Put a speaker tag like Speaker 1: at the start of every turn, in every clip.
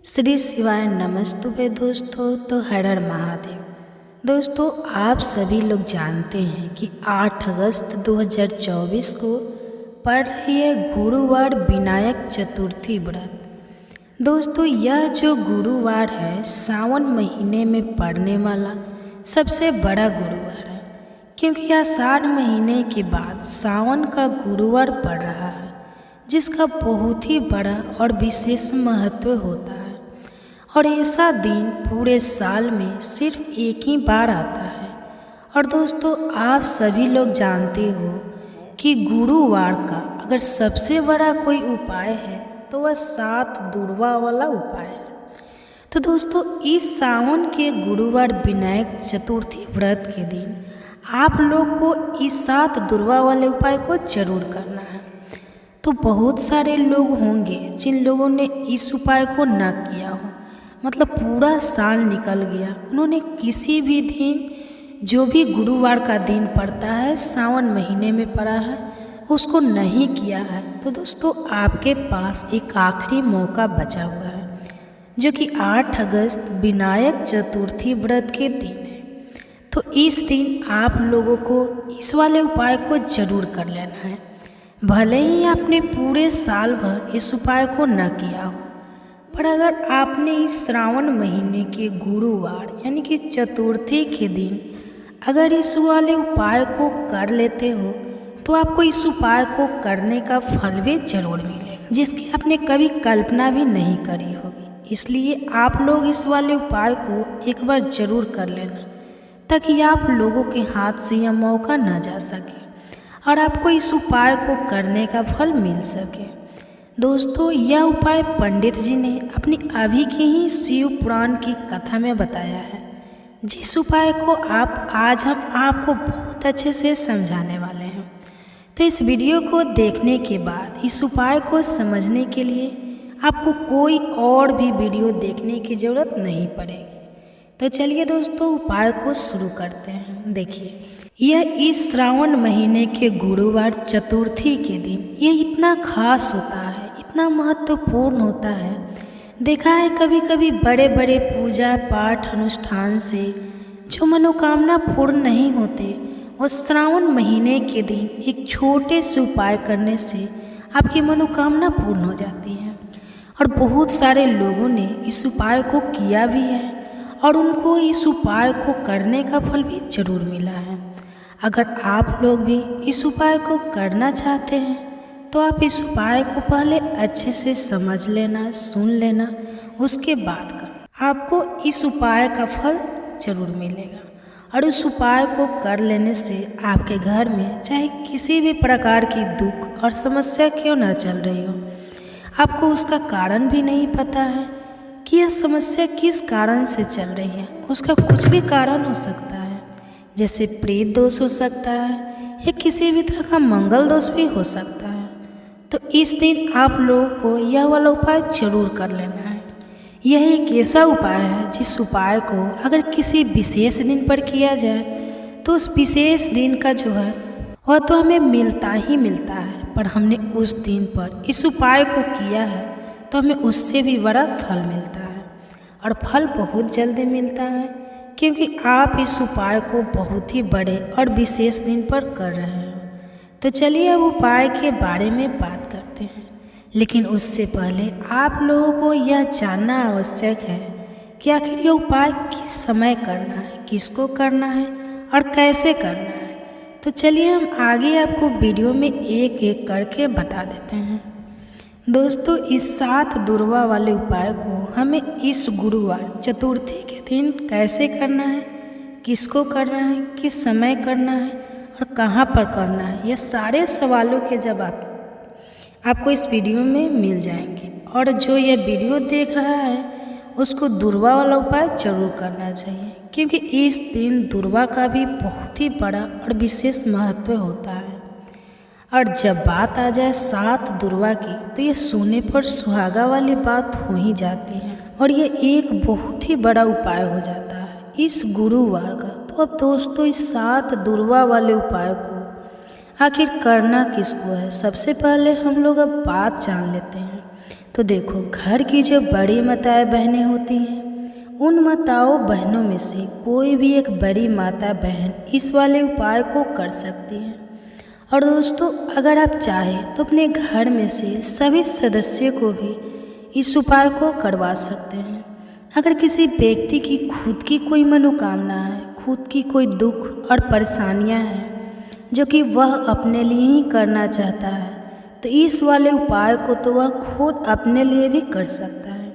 Speaker 1: श्री शिवाय नमस्तुभे दोस्तों। तो हर हर महादेव। दोस्तों, आप सभी लोग जानते हैं कि 8 अगस्त 2024 को पड़ रही है गुरुवार विनायक चतुर्थी व्रत। दोस्तों, यह जो गुरुवार है सावन महीने में पड़ने वाला सबसे बड़ा गुरुवार है, क्योंकि आषाढ़ महीने के बाद सावन का गुरुवार पड़ रहा है, जिसका बहुत ही बड़ा और विशेष महत्व होता है। और ऐसा दिन पूरे साल में सिर्फ एक ही बार आता है। और दोस्तों, आप सभी लोग जानते हो कि गुरुवार का अगर सबसे बड़ा कोई उपाय है तो वह 7 दुर्वा वाला उपाय है। तो दोस्तों, इस सावन के गुरुवार विनायक चतुर्थी व्रत के दिन आप लोग को इस 7 दुर्वा वाले उपाय को जरूर करना है। तो बहुत सारे लोग होंगे जिन लोगों ने इस उपाय को न किया हो, मतलब पूरा साल निकल गया, उन्होंने किसी भी दिन जो भी गुरुवार का दिन पड़ता है सावन महीने में पड़ा है उसको नहीं किया है। तो दोस्तों, आपके पास एक आखिरी मौका बचा हुआ है, जो कि 8 अगस्त विनायक चतुर्थी व्रत के दिन है। तो इस दिन आप लोगों को इस वाले उपाय को जरूर कर लेना है। भले ही आपने पूरे साल भर इस उपाय को न किया हो, पर अगर आपने इस श्रावण महीने के गुरुवार यानी कि चतुर्थी के दिन अगर इस वाले उपाय को कर लेते हो तो आपको इस उपाय को करने का फल भी जरूर मिलेगा, जिसकी आपने कभी कल्पना भी नहीं करी होगी। इसलिए आप लोग इस वाले उपाय को एक बार जरूर कर लेना, ताकि आप लोगों के हाथ से यह मौका न जा सके और आपको इस उपाय को करने का फल मिल सके। दोस्तों, यह उपाय पंडित जी ने अपनी अभी की ही शिव पुराण की कथा में बताया है, जिस उपाय को आज हम आपको बहुत अच्छे से समझाने वाले हैं। तो इस वीडियो को देखने के बाद इस उपाय को समझने के लिए आपको कोई और भी वीडियो देखने की ज़रूरत नहीं पड़ेगी। तो चलिए दोस्तों, उपाय को शुरू करते हैं। देखिए, यह इस श्रावण महीने के गुरुवार चतुर्थी के दिन ये इतना खास होता है, इतना महत्वपूर्ण होता है। देखा है कभी कभी बड़े बड़े पूजा पाठ अनुष्ठान से जो मनोकामना पूर्ण नहीं होते, वो श्रावण महीने के दिन एक छोटे से उपाय करने से आपकी मनोकामना पूर्ण हो जाती है। और बहुत सारे लोगों ने इस उपाय को किया भी है और उनको इस उपाय को करने का फल भी जरूर मिला है। अगर आप लोग भी इस उपाय को करना चाहते हैं तो आप इस उपाय को पहले अच्छे से समझ लेना, सुन लेना, उसके बाद करना। आपको इस उपाय का फल जरूर मिलेगा। और उस उपाय को कर लेने से आपके घर में चाहे किसी भी प्रकार की दुख और समस्या क्यों ना चल रही हो, आपको उसका कारण भी नहीं पता है कि यह समस्या किस कारण से चल रही है। उसका कुछ भी कारण हो सकता है, जैसे प्रेत दोष हो सकता है या किसी भी तरह का मंगल दोष भी हो सकता है। तो इस दिन आप लोगों को यह वाला उपाय जरूर कर लेना है। यह एक ऐसा उपाय है जिस उपाय को अगर किसी विशेष दिन पर किया जाए तो उस विशेष दिन का जो है वह तो हमें मिलता ही मिलता है, पर हमने उस दिन पर इस उपाय को किया है तो हमें उससे भी बड़ा फल मिलता है। और फल बहुत जल्दी मिलता है, क्योंकि आप इस उपाय को बहुत ही बड़े और विशेष दिन पर कर रहे हैं। तो चलिए अब उपाय के बारे में बात करते हैं, लेकिन उससे पहले आप लोगों को यह जानना आवश्यक है कि आखिर यह उपाय किस समय करना है, किसको करना है और कैसे करना है। तो चलिए हम आगे आपको वीडियो में एक एक करके बता देते हैं। दोस्तों, इस 7 दुर्वा वाले उपाय को हमें इस गुरुवार चतुर्थी के दिन कैसे करना है, किसको करना है, किस समय करना है और कहाँ पर करना है, ये सारे सवालों के जवाब आपको इस वीडियो में मिल जाएंगे। और जो ये वीडियो देख रहा है उसको दुर्वा वाला उपाय जरूर करना चाहिए, क्योंकि इस दिन दुर्वा का भी बहुत ही बड़ा और विशेष महत्व होता है। और जब बात आ जाए 7 दुर्वा की, तो ये सोने पर सुहागा वाली बात हो ही जाती है और ये एक बहुत ही बड़ा उपाय हो जाता है इस गुरुवार का। तो अब दोस्तों, इस 7 दुर्वा वाले उपाय को आखिर करना किसको है, सबसे पहले हम लोग अब बात जान लेते हैं। तो देखो, घर की जो बड़ी माताएं बहनें होती हैं, उन माताओं बहनों में से कोई भी एक बड़ी माता बहन इस वाले उपाय को कर सकती हैं। और दोस्तों, अगर आप चाहें तो अपने घर में से सभी सदस्य को भी इस उपाय को करवा सकते हैं। अगर किसी व्यक्ति की खुद की कोई मनोकामना है, खुद की कोई दुख और परेशानियां हैं जो कि वह अपने लिए ही करना चाहता है, तो इस वाले उपाय को तो वह खुद अपने लिए भी कर सकता है।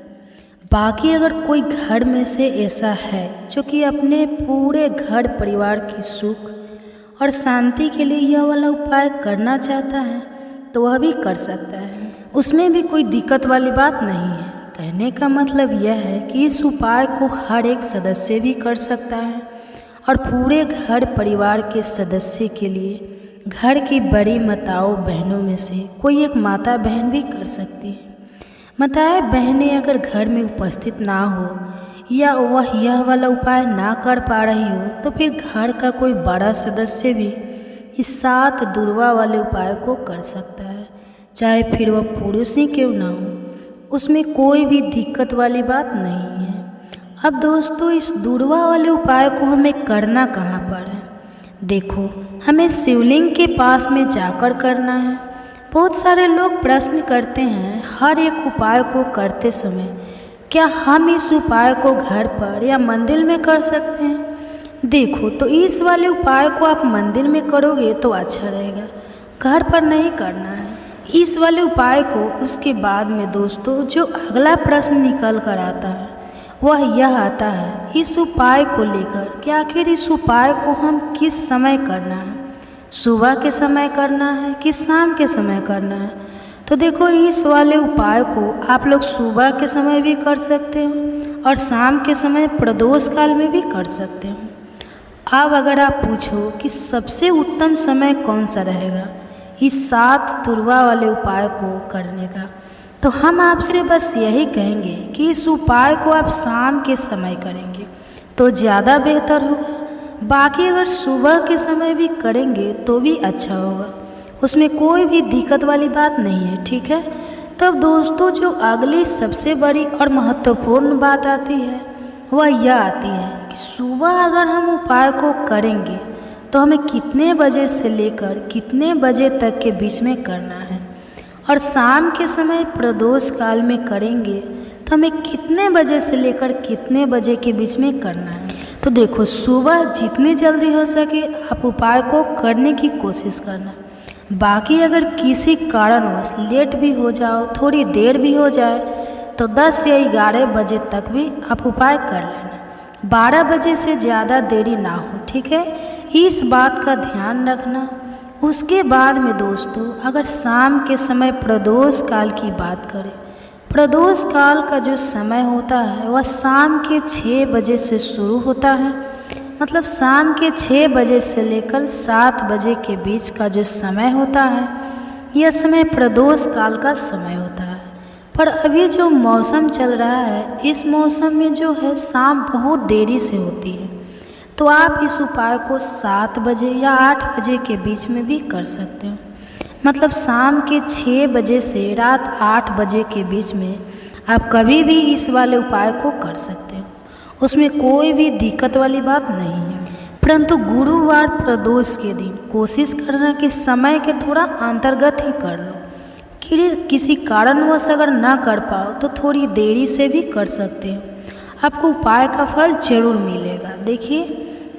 Speaker 1: बाकी अगर कोई घर में से ऐसा है जो कि अपने पूरे घर परिवार की सुख और शांति के लिए यह वाला उपाय करना चाहता है, तो वह भी कर सकता है। उसमें भी कोई दिक्कत वाली बात नहीं है। कहने का मतलब यह है कि इस उपाय को हर एक सदस्य भी कर सकता है और पूरे घर परिवार के सदस्य के लिए घर की बड़ी माताओं बहनों में से कोई एक माता बहन भी कर सकती है। माताएं बहनें अगर घर में उपस्थित ना हो या वह यह वाला उपाय ना कर पा रही हो, तो फिर घर का कोई बड़ा सदस्य भी इस 7 दुर्वा वाले उपाय को कर सकता है, चाहे फिर वह पुरुष ही क्यों ना हो। उसमें कोई भी दिक्कत वाली बात नहीं है। अब दोस्तों, इस दुर्वा वाले उपाय को हमें करना कहाँ पर है? देखो, हमें शिवलिंग के पास में जाकर करना है। बहुत सारे लोग प्रश्न करते हैं हर एक उपाय को करते समय, क्या हम इस उपाय को घर पर या मंदिर में कर सकते हैं? देखो, तो इस वाले उपाय को आप मंदिर में करोगे तो अच्छा रहेगा, घर पर नहीं करना है इस वाले उपाय को। उसके बाद में दोस्तों, जो अगला प्रश्न निकल कर आता है वह यह आता है इस उपाय को लेकर कि आखिर इस उपाय को हम किस समय करना है, सुबह के समय करना है कि शाम के समय करना है? तो देखो, इस वाले उपाय को आप लोग सुबह के समय भी कर सकते हो और शाम के समय प्रदोष काल में भी कर सकते हो। अब अगर आप पूछो कि सबसे उत्तम समय कौन सा रहेगा इस 7 दुर्वा वाले उपाय को करने का, तो हम आपसे बस यही कहेंगे कि इस उपाय को आप शाम के समय करेंगे तो ज़्यादा बेहतर होगा। बाकी अगर सुबह के समय भी करेंगे तो भी अच्छा होगा, उसमें कोई भी दिक्कत वाली बात नहीं है, ठीक है। तब दोस्तों, जो अगली सबसे बड़ी और महत्वपूर्ण बात आती है वह यह आती है कि सुबह अगर हम उपाय को करेंगे तो हमें कितने बजे से लेकर कितने बजे तक के बीच में करना है, और शाम के समय प्रदोष काल में करेंगे तो हमें कितने बजे से लेकर कितने बजे के बीच में करना है। तो देखो, सुबह जितनी जल्दी हो सके आप उपाय को करने की कोशिश करना। बाकी अगर किसी कारणवश लेट भी हो जाओ, थोड़ी देर भी हो जाए, तो 10 या 11 बजे तक भी आप उपाय कर लेना। 12 बजे से ज़्यादा देरी ना हो, ठीक है, इस बात का ध्यान रखना। उसके बाद में दोस्तों, अगर शाम के समय प्रदोष काल की बात करें, प्रदोष काल का जो समय होता है वह शाम के 6 बजे से शुरू होता है। मतलब शाम के 6 बजे से लेकर 7 बजे के बीच का जो समय होता है, यह समय प्रदोष काल का समय होता है। पर अभी जो मौसम चल रहा है, इस मौसम में जो है शाम बहुत देरी से होती है, तो आप इस उपाय को 7 बजे या 8 बजे के बीच में भी कर सकते हो। मतलब शाम के 6 बजे से रात 8 बजे के बीच में आप कभी भी इस वाले उपाय को कर सकते हो, उसमें कोई भी दिक्कत वाली बात नहीं है। परंतु गुरुवार प्रदोष के दिन कोशिश करना कि समय के थोड़ा अंतर्गत ही कर लो। किसी कारणवश अगर ना कर पाओ तो थोड़ी देरी से भी कर सकते हो, आपको उपाय का फल जरूर मिलेगा। देखिए,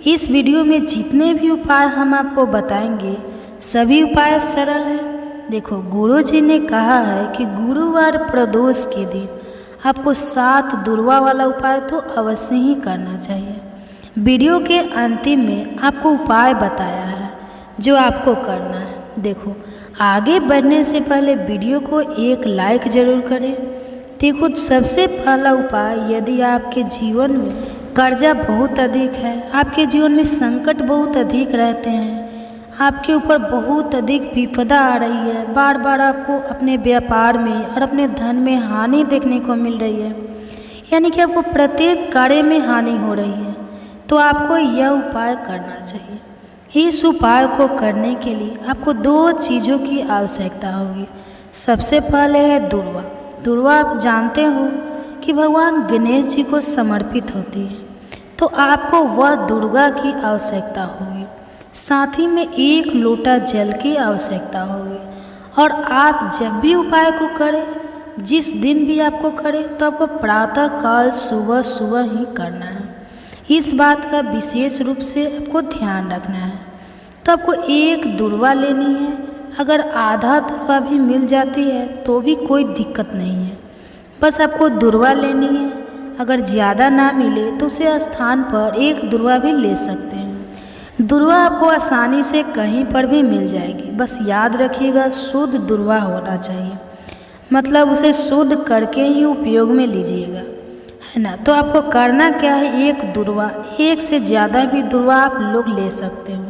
Speaker 1: इस वीडियो में जितने भी उपाय हम आपको बताएंगे सभी उपाय सरल हैं। देखो, गुरु जी ने कहा है कि गुरुवार प्रदोष के दिन आपको 7 दुर्वा वाला उपाय तो अवश्य ही करना चाहिए। वीडियो के अंतिम में आपको उपाय बताया है जो आपको करना है। देखो, आगे बढ़ने से पहले वीडियो को एक लाइक ज़रूर करें। देखो, सबसे पहला उपाय, यदि आपके जीवन में कर्जा बहुत अधिक है, आपके जीवन में संकट बहुत अधिक रहते हैं, आपके ऊपर बहुत अधिक विपदा आ रही है, बार बार आपको अपने व्यापार में और अपने धन में हानि देखने को मिल रही है, यानी कि आपको प्रत्येक कार्य में हानि हो रही है, तो आपको यह उपाय करना चाहिए। इस उपाय को करने के लिए आपको 2 चीज़ों की आवश्यकता होगी। सबसे पहले है दुर्वा। दुर्वा आप जानते हो कि भगवान गणेश जी को समर्पित होती है, तो आपको वह दुर्गा की आवश्यकता होगी। साथ ही में 1 लोटा जल की आवश्यकता होगी। और आप जब भी उपाय को करें, जिस दिन भी आपको करें, तो आपको प्रातः काल सुबह सुबह ही करना है। इस बात का विशेष रूप से आपको ध्यान रखना है। तो आपको 1 दुर्वा लेनी है। अगर आधा दुर्वा भी मिल जाती है तो भी कोई दिक्कत नहीं है, बस आपको दुर्वा लेनी है। अगर ज़्यादा ना मिले तो उसे स्थान पर 1 दुर्वा भी ले सकते हैं। दुर्वा आपको आसानी से कहीं पर भी मिल जाएगी, बस याद रखिएगा शुद्ध दुर्वा होना चाहिए, मतलब उसे शुद्ध करके ही उपयोग में लीजिएगा, है ना। तो आपको करना क्या है, 1 दुर्वा, 1 से ज़्यादा भी दुर्वा आप लोग ले सकते हो।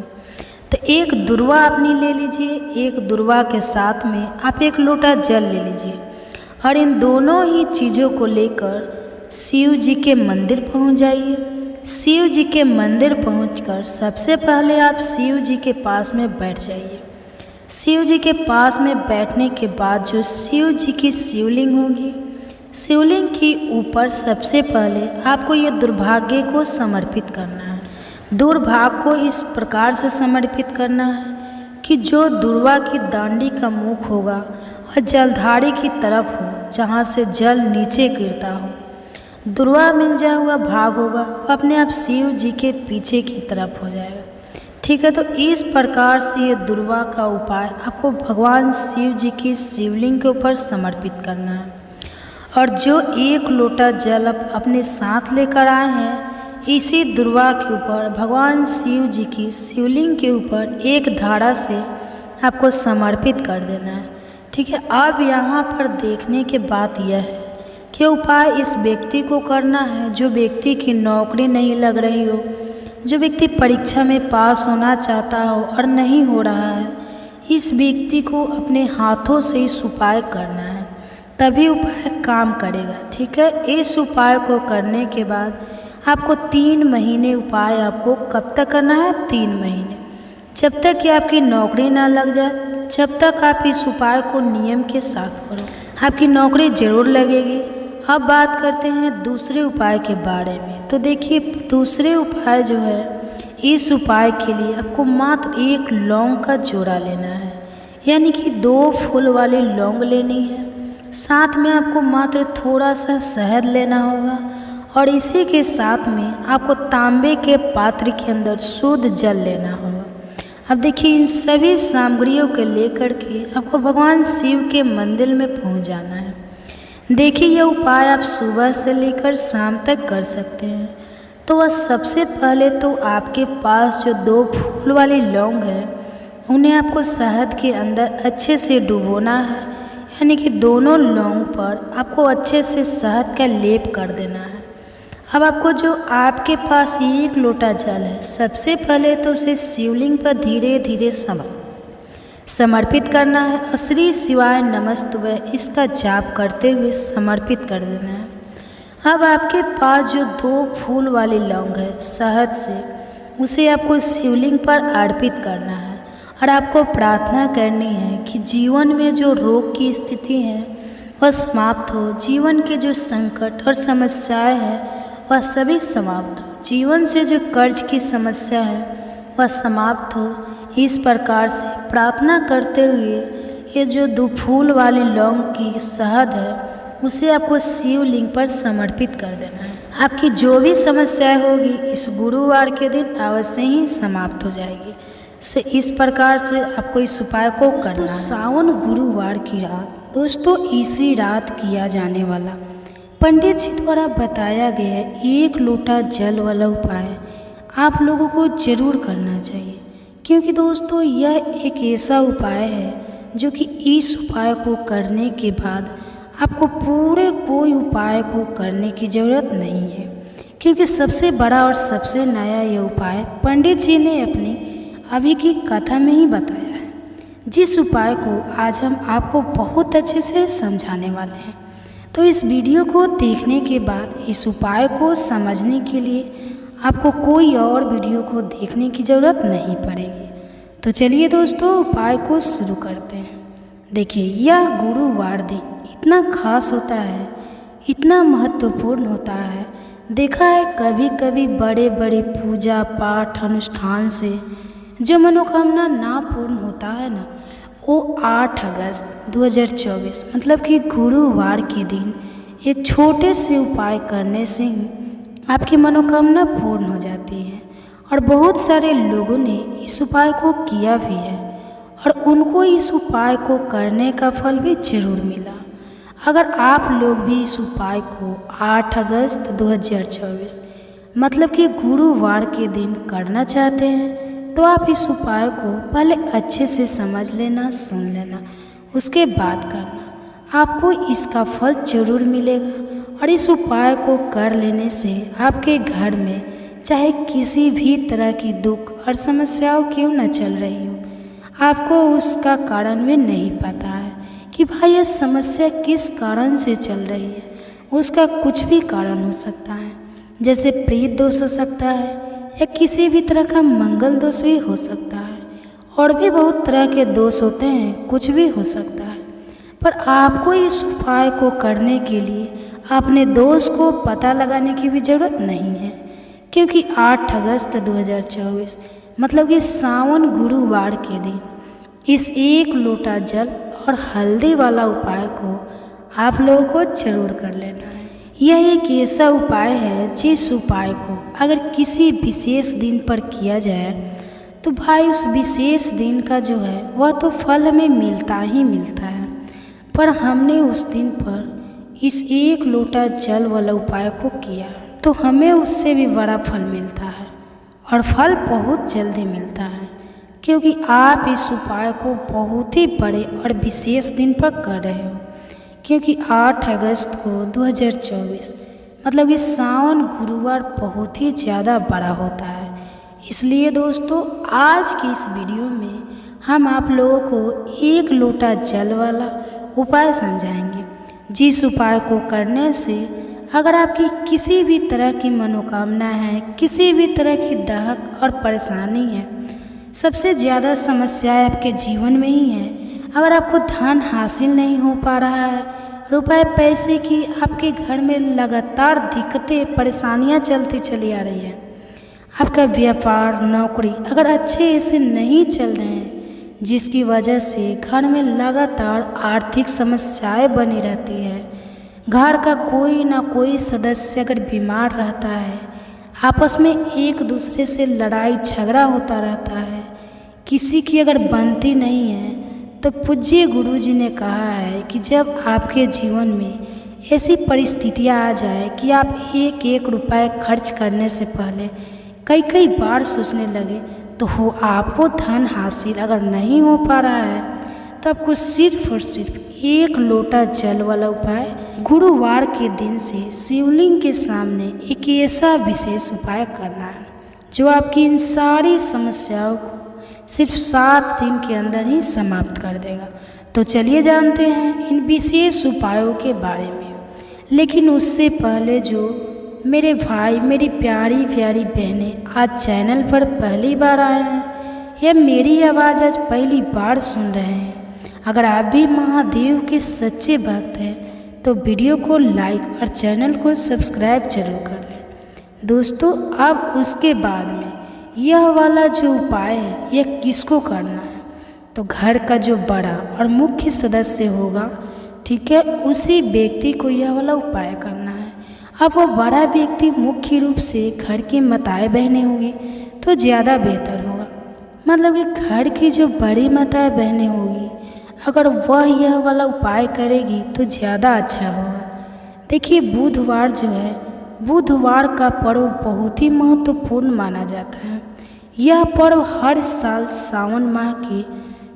Speaker 1: तो 1 दुर्वा आपने ले लीजिए। 1 दुर्वा के साथ में आप 1 लोटा जल ले लीजिए और इन दोनों ही चीज़ों को लेकर शिव जी के मंदिर पहुंच जाइए। शिव जी के मंदिर पहुंचकर सबसे पहले आप शिव जी के पास में बैठ जाइए। शिव जी के पास में बैठने के बाद जो शिव जी की शिवलिंग होगी, शिवलिंग के ऊपर सबसे पहले आपको ये दुर्भाग्य को समर्पित करना है। दुर्भाग्य को इस प्रकार से समर्पित करना है कि जो दुर्वा की दांडी का मुख होगा वह जलधारी की तरफ हो, जहाँ से जल नीचे गिरता हो। दुर्वा मिल जाए हुआ भाग होगा, वह अपने आप शिव जी के पीछे की तरफ हो जाएगा। ठीक है, तो इस प्रकार से ये दुर्वा का उपाय आपको भगवान शिव जी की शिवलिंग के ऊपर समर्पित करना है। और जो 1 लोटा जल आप अपने साथ लेकर आए हैं, इसी दुर्वा के ऊपर भगवान शिव जी की शिवलिंग के ऊपर 1 धारा से आपको समर्पित कर देना है। ठीक है, अब यहाँ पर देखने के बात यह है कि उपाय इस व्यक्ति को करना है जो व्यक्ति की नौकरी नहीं लग रही हो, जो व्यक्ति परीक्षा में पास होना चाहता हो और नहीं हो रहा है। इस व्यक्ति को अपने हाथों से इस उपाय करना है, तभी उपाय काम करेगा। ठीक है, इस उपाय को करने के बाद आपको 3 महीने उपाय आपको कब तक करना है, 3 महीने, जब तक कि आपकी नौकरी ना लग जाए, जब तक आप इस उपाय को नियम के साथ करो, आपकी नौकरी ज़रूर लगेगी। अब बात करते हैं दूसरे उपाय के बारे में। तो देखिए, दूसरे उपाय जो है, इस उपाय के लिए आपको मात्र 1 लौंग का जोड़ा लेना है, यानी कि 2 फूल वाली लौंग लेनी है। साथ में आपको मात्र थोड़ा सा शहद लेना होगा और इसी के साथ में आपको तांबे के पात्र के अंदर शुद्ध जल लेना होगा। अब देखिए, इन सभी सामग्रियों को लेकर के आपको भगवान शिव के मंदिर में पहुंच जाना है। देखिए, यह उपाय आप सुबह से लेकर शाम तक कर सकते हैं। तो वह सबसे पहले तो आपके पास जो 2 फूल वाली लौंग है, उन्हें आपको शहद के अंदर अच्छे से डुबोना है, यानी कि दोनों लौंग पर आपको अच्छे से शहद का लेप कर देना है। अब आपको जो आपके पास 1 लोटा जल है, सबसे पहले तो उसे शिवलिंग पर धीरे धीरे समर्पित करना है और श्री शिवाय नमस्तुभ्य इसका जाप करते हुए समर्पित कर देना है। अब आपके पास जो 2 फूल वाली लौंग है शहद से, उसे आपको शिवलिंग पर अर्पित करना है और आपको प्रार्थना करनी है कि जीवन में जो रोग की स्थिति है वह समाप्त हो, जीवन के जो संकट और समस्याएं हैं वह सभी समाप्त हो, जीवन से जो कर्ज की समस्या है वह समाप्त हो। इस प्रकार से प्रार्थना करते हुए ये जो 2 फूल वाली लौंग की शहद है उसे आपको शिवलिंग पर समर्पित कर देना है। आपकी जो भी समस्याएं होगी इस गुरुवार के दिन अवश्य ही समाप्त हो जाएगी। से इस प्रकार से आपको इस उपाय को करना है। सावन गुरुवार की रात दोस्तों, इसी रात किया जाने वाला पंडित जी द्वारा बताया गया 1 लोटा जल वाला उपाय आप लोगों को जरूर करना चाहिए, क्योंकि दोस्तों यह एक ऐसा उपाय है जो कि इस उपाय को करने के बाद आपको पूरे कोई उपाय को करने की ज़रूरत नहीं है, क्योंकि सबसे बड़ा और सबसे नया यह उपाय पंडित जी ने अपनी अभी की कथा में ही बताया है, जिस उपाय को आज हम आपको बहुत अच्छे से समझाने वाले हैं। तो इस वीडियो को देखने के बाद इस उपाय को समझने के लिए आपको कोई और वीडियो को देखने की ज़रूरत नहीं पड़ेगी। तो चलिए दोस्तों, उपाय को शुरू करते हैं। देखिए, यह गुरुवार दिन इतना खास होता है, इतना महत्वपूर्ण होता है। देखा है कभी कभी बड़े बड़े पूजा पाठ अनुष्ठान से जो मनोकामना ना पूर्ण होता है ना, वो 8 अगस्त 2024 मतलब कि गुरुवार के दिन एक छोटे से उपाय करने से ही आपकी मनोकामना पूर्ण हो जाती है। और बहुत सारे लोगों ने इस उपाय को किया भी है और उनको इस उपाय को करने का फल भी जरूर मिला। अगर आप लोग भी इस उपाय को 8 अगस्त 2024 मतलब कि गुरुवार के दिन करना चाहते हैं तो आप इस उपाय को पहले अच्छे से समझ लेना, सुन लेना, उसके बाद करना। आपको इसका फल जरूर मिलेगा। और इस उपाय को कर लेने से आपके घर में चाहे किसी भी तरह की दुख और समस्याओं क्यों न चल रही हो, आपको उसका कारण भी नहीं पता है कि भाई यह समस्या किस कारण से चल रही है। उसका कुछ भी कारण हो सकता है, जैसे प्रेत दोष हो सकता है या किसी भी तरह का मंगल दोष भी हो सकता है। और भी बहुत तरह के दोष होते हैं, कुछ भी हो सकता है। पर आपको इस उपाय को करने के लिए अपने दोष को पता लगाने की भी ज़रूरत नहीं है, क्योंकि 8 अगस्त 2024 मतलब कि सावन गुरुवार के दिन इस 1 लोटा जल और हल्दी वाला उपाय को आप लोगों को जरूर कर लेना है। यह एक ऐसा उपाय है जिस उपाय को अगर किसी विशेष दिन पर किया जाए तो भाई उस विशेष दिन का जो है वह तो फल हमें मिलता ही मिलता है। पर हमने उस दिन पर इस 1 लोटा जल वाला उपाय को किया तो हमें उससे भी बड़ा फल मिलता है और फल बहुत जल्दी मिलता है, क्योंकि आप इस उपाय को बहुत ही बड़े और विशेष दिन पर कर रहे हो। क्योंकि 8 अगस्त को 2024 मतलब कि सावन गुरुवार बहुत ही ज़्यादा बड़ा होता है। इसलिए दोस्तों, आज की इस वीडियो में हम आप लोगों को 1 लोटा जल वाला उपाय समझाएंगे, जिस उपाय को करने से अगर आपकी किसी भी तरह की मनोकामना है, किसी भी तरह की दहक और परेशानी है, सबसे ज़्यादा समस्याएं आपके जीवन में ही है। अगर आपको धन हासिल नहीं हो पा रहा है, रुपए पैसे की आपके घर में लगातार दिक्कतें परेशानियां चलती चली आ रही है, आपका व्यापार नौकरी अगर अच्छे ऐसे नहीं चल रहे हैं, जिसकी वजह से घर में लगातार आर्थिक समस्याएं बनी रहती है, घर का कोई ना कोई सदस्य अगर बीमार रहता है, आपस में एक दूसरे से लड़ाई झगड़ा होता रहता है, किसी की अगर बनती नहीं है, तो पूज्य गुरु जी ने कहा है कि जब आपके जीवन में ऐसी परिस्थितियां आ जाए कि आप एक एक रुपए खर्च करने से पहले कई कई बार सोचने लगे, तो हो आपको धन हासिल अगर नहीं हो पा रहा है तो आपको सिर्फ और सिर्फ 1 लोटा जल वाला उपाय गुरुवार के दिन से शिवलिंग के सामने एक ऐसा विशेष उपाय करना है जो आपकी इन सारी समस्याओं को सिर्फ 7 दिन के अंदर ही समाप्त कर देगा। तो चलिए जानते हैं इन विशेष उपायों के बारे में। लेकिन उससे पहले जो मेरे भाई, मेरी प्यारी प्यारी बहनें आज चैनल पर पहली बार आए हैं या मेरी आवाज़ आज पहली बार सुन रहे हैं, अगर आप भी महादेव के सच्चे भक्त हैं तो वीडियो को लाइक और चैनल को सब्सक्राइब जरूर कर लें। दोस्तों, अब उसके बाद में यह वाला जो उपाय है यह किसको करना है, तो घर का जो बड़ा और मुख्य सदस्य होगा, ठीक है, उसी व्यक्ति को यह वाला उपाय करना है। अब वो बड़ा व्यक्ति मुख्य रूप से घर की माताएं बहनें होगी तो ज़्यादा बेहतर होगा। मतलब कि घर की जो बड़ी माताएं बहनें होगी, अगर वह यह वाला उपाय करेगी तो ज़्यादा अच्छा होगा। देखिए, बुधवार जो है, बुधवार का पर्व बहुत ही महत्वपूर्ण माना जाता है। यह पर्व हर साल सावन माह की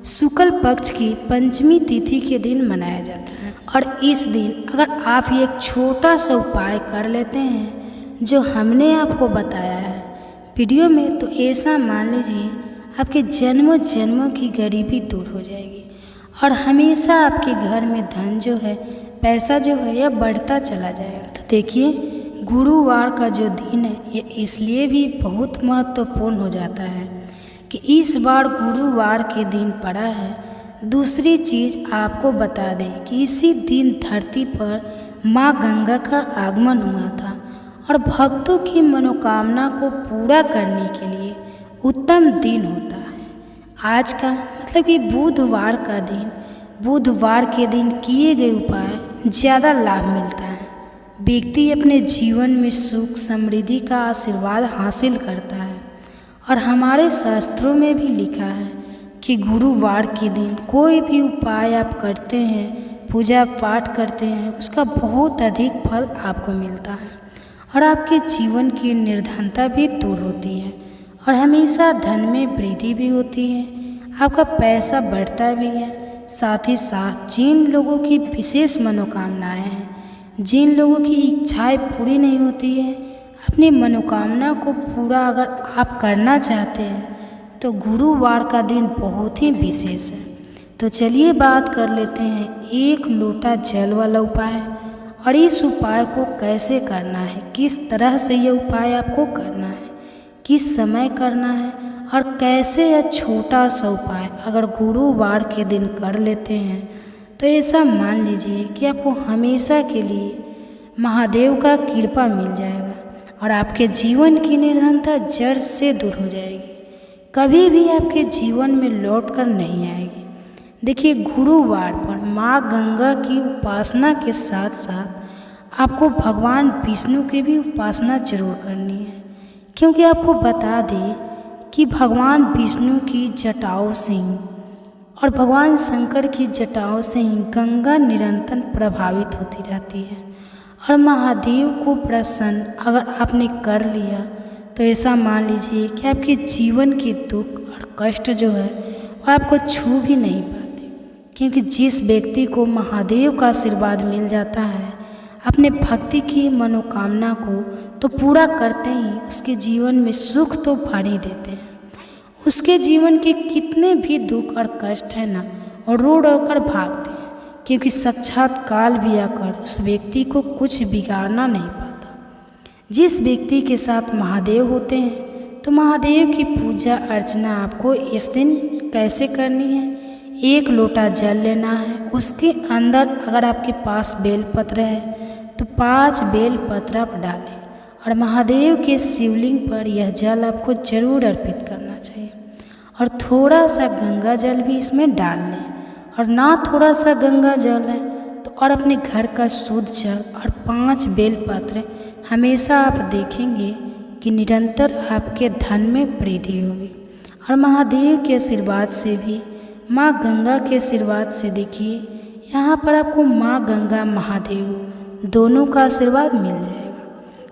Speaker 1: शुक्ल पक्ष की पंचमी तिथि के दिन मनाया जाता है। और इस दिन अगर आप एक छोटा सा उपाय कर लेते हैं जो हमने आपको बताया है वीडियो में, तो ऐसा मान लीजिए आपके जन्मों जन्मों की गरीबी दूर हो जाएगी और हमेशा आपके घर में धन जो है, पैसा जो है, यह बढ़ता चला जाएगा। तो देखिए, गुरुवार का जो दिन है ये इसलिए भी बहुत महत्वपूर्ण हो जाता है कि इस बार गुरुवार के दिन पड़ा है दूसरी चीज़ आपको बता दें कि इसी दिन धरती पर माँ गंगा का आगमन हुआ था और भक्तों की मनोकामना को पूरा करने के लिए उत्तम दिन होता है आज का, मतलब कि बुधवार का दिन। बुधवार के दिन किए गए उपाय ज़्यादा लाभ मिलता है। व्यक्ति अपने जीवन में सुख समृद्धि का आशीर्वाद हासिल करता है और हमारे शास्त्रों में भी लिखा है कि गुरुवार के दिन कोई भी उपाय आप करते हैं, पूजा पाठ करते हैं, उसका बहुत अधिक फल आपको मिलता है और आपके जीवन की निर्धनता भी दूर होती है और हमेशा धन में वृद्धि भी होती है। आपका पैसा बढ़ता भी है। साथ ही साथ जिन लोगों की विशेष मनोकामनाएं हैं, जिन लोगों की इच्छाएं पूरी नहीं होती है, अपनी मनोकामना को पूरा अगर आप करना चाहते हैं तो गुरुवार का दिन बहुत ही विशेष है। तो चलिए बात कर लेते हैं एक लोटा जल वाला उपाय और इस उपाय को कैसे करना है, किस तरह से यह उपाय आपको करना है, किस समय करना है और कैसे यह छोटा सा उपाय अगर गुरुवार के दिन कर लेते हैं तो ऐसा मान लीजिए कि आपको हमेशा के लिए महादेव का कृपा मिल जाएगा और आपके जीवन की निर्धनता जड़ से दूर हो जाएगी, कभी भी आपके जीवन में लौट कर नहीं आएगी। देखिए, गुरुवार पर माँ गंगा की उपासना के साथ साथ आपको भगवान विष्णु की भी उपासना जरूर करनी है, क्योंकि आपको बता दें कि भगवान विष्णु की जटाओं से ही और भगवान शंकर की जटाओं से ही गंगा निरंतर प्रभावित होती रहती है और महादेव को प्रसन्न अगर आपने कर लिया तो ऐसा मान लीजिए कि आपके जीवन के दुख और कष्ट जो है वो आपको छू भी नहीं पाते, क्योंकि जिस व्यक्ति को महादेव का आशीर्वाद मिल जाता है अपने भक्ति की मनोकामना को तो पूरा करते ही उसके जीवन में सुख तो भर ही देते हैं। उसके जीवन के कितने भी दुख और कष्ट है ना और रो रो कर भागते हैं, क्योंकि साक्षात काल भी आकर उस व्यक्ति को कुछ बिगाड़ना नहीं पाता। जिस व्यक्ति के साथ महादेव होते हैं तो महादेव की पूजा अर्चना आपको इस दिन कैसे करनी है, एक लोटा जल लेना है, उसके अंदर अगर आपके पास बेलपत्र है तो 5 बेलपत्र आप डालें और महादेव के शिवलिंग पर यह जल आपको जरूर अर्पित करना चाहिए और थोड़ा सा गंगा जल भी इसमें डाल लें, और ना थोड़ा सा गंगा जल है तो और अपने घर का शुद्ध जल और 5 बेलपत्र हमेशा आप देखेंगे कि निरंतर आपके धन में वृद्धि होगी और महादेव के आशीर्वाद से भी, माँ गंगा के आशीर्वाद से देखिए यहाँ पर आपको माँ गंगा महादेव दोनों का आशीर्वाद मिल जाएगा।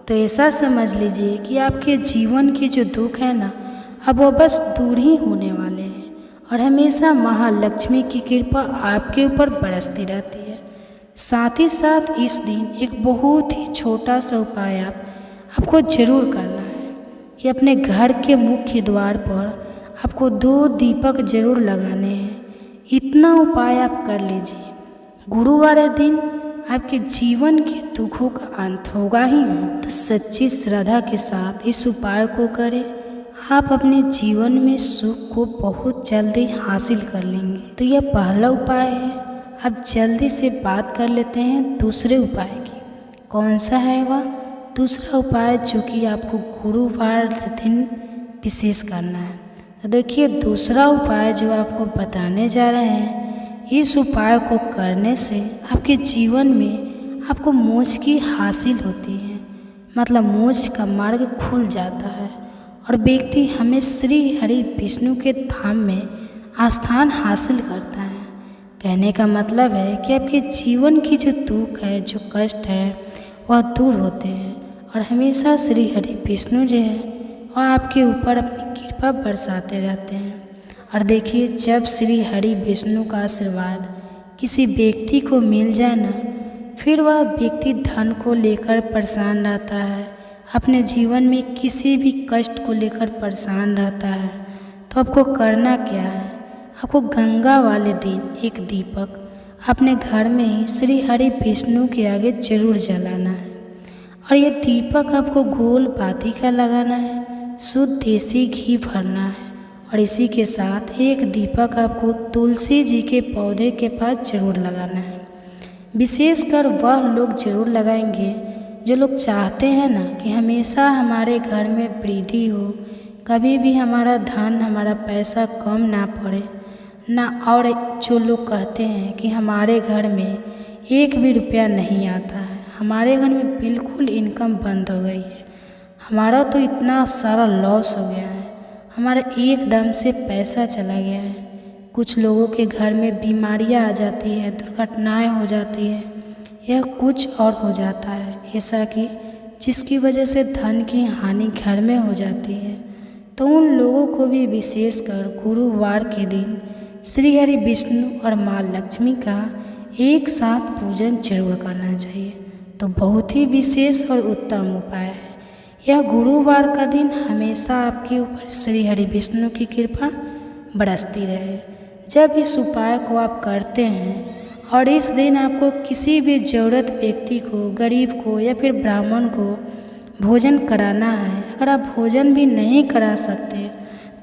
Speaker 1: तो ऐसा समझ लीजिए कि आपके जीवन के जो दुख है ना अब वो बस दूर ही होने वाले हैं और हमेशा महालक्ष्मी की कृपा आपके ऊपर बरसती रहती है। साथ ही साथ इस दिन एक बहुत ही छोटा सा उपाय आपको ज़रूर करना है कि अपने घर के मुख्य द्वार पर आपको 2 दीपक जरूर लगाने हैं। इतना उपाय आप कर लीजिए, गुरुवार दिन आपके जीवन के दुखों का अंत होगा ही होगा। तो सच्ची श्रद्धा के साथ इस उपाय को करें, आप अपने जीवन में सुख को बहुत जल्दी हासिल कर लेंगे। तो यह पहला उपाय है। अब जल्दी से बात कर लेते हैं दूसरे उपाय की। कौन सा है वह दूसरा उपाय जो कि आपको गुरुवार दिन विशेष करना है? तो देखिए, दूसरा उपाय जो आपको बताने जा रहे हैं, इस उपाय को करने से आपके जीवन में आपको मोक्ष की हासिल होती है, मतलब मोक्ष का मार्ग खुल जाता है और व्यक्ति हमें श्री हरि विष्णु के धाम में आस्थान हासिल करता है। कहने का मतलब है कि आपके जीवन की जो दुख है, जो कष्ट है, वह दूर होते हैं और हमेशा श्री हरि विष्णु जो है वह आपके ऊपर अपनी कृपा बरसाते रहते हैं। और देखिए, जब श्री हरि विष्णु का आशीर्वाद किसी व्यक्ति को मिल जाए ना, फिर वह व्यक्ति धन को लेकर परेशान रहता है, अपने जीवन में किसी भी कष्ट को लेकर परेशान रहता है, तो आपको करना क्या है? आपको गंगा वाले दिन एक दीपक अपने घर में ही श्री हरि विष्णु के आगे जरूर जलाना है और ये दीपक आपको गोल बाती का लगाना है, शुद्ध देसी घी भरना है और इसी के साथ एक दीपक आपको तुलसी जी के पौधे के पास ज़रूर लगाना है। विशेषकर वह लोग ज़रूर लगाएंगे जो लोग चाहते हैं ना कि हमेशा हमारे घर में वृद्धि हो, कभी भी हमारा धन हमारा पैसा कम ना पड़े ना। और जो लोग कहते हैं कि हमारे घर में एक भी रुपया नहीं आता है, हमारे घर में बिल्कुल इनकम बंद हो गई है, हमारा तो इतना सारा लॉस हो गया है, हमारा एकदम से पैसा चला गया है। कुछ लोगों के घर में बीमारियां आ जाती है, दुर्घटनाएं हो जाती है या कुछ और हो जाता है ऐसा कि जिसकी वजह से धन की हानि घर में हो जाती है। तो उन लोगों को भी विशेषकर गुरुवार के दिन श्री हरि विष्णु और माँ लक्ष्मी का एक साथ पूजन जरूर करना चाहिए। तो बहुत ही विशेष और उत्तम उपाय है। यह गुरुवार का दिन हमेशा आपके ऊपर श्री हरि विष्णु की कृपा बरसती रहे। जब इस उपाय को आप करते हैं और इस दिन आपको किसी भी ज़रूरत व्यक्ति को, गरीब को या फिर ब्राह्मण को भोजन कराना है, अगर आप भोजन भी नहीं करा सकते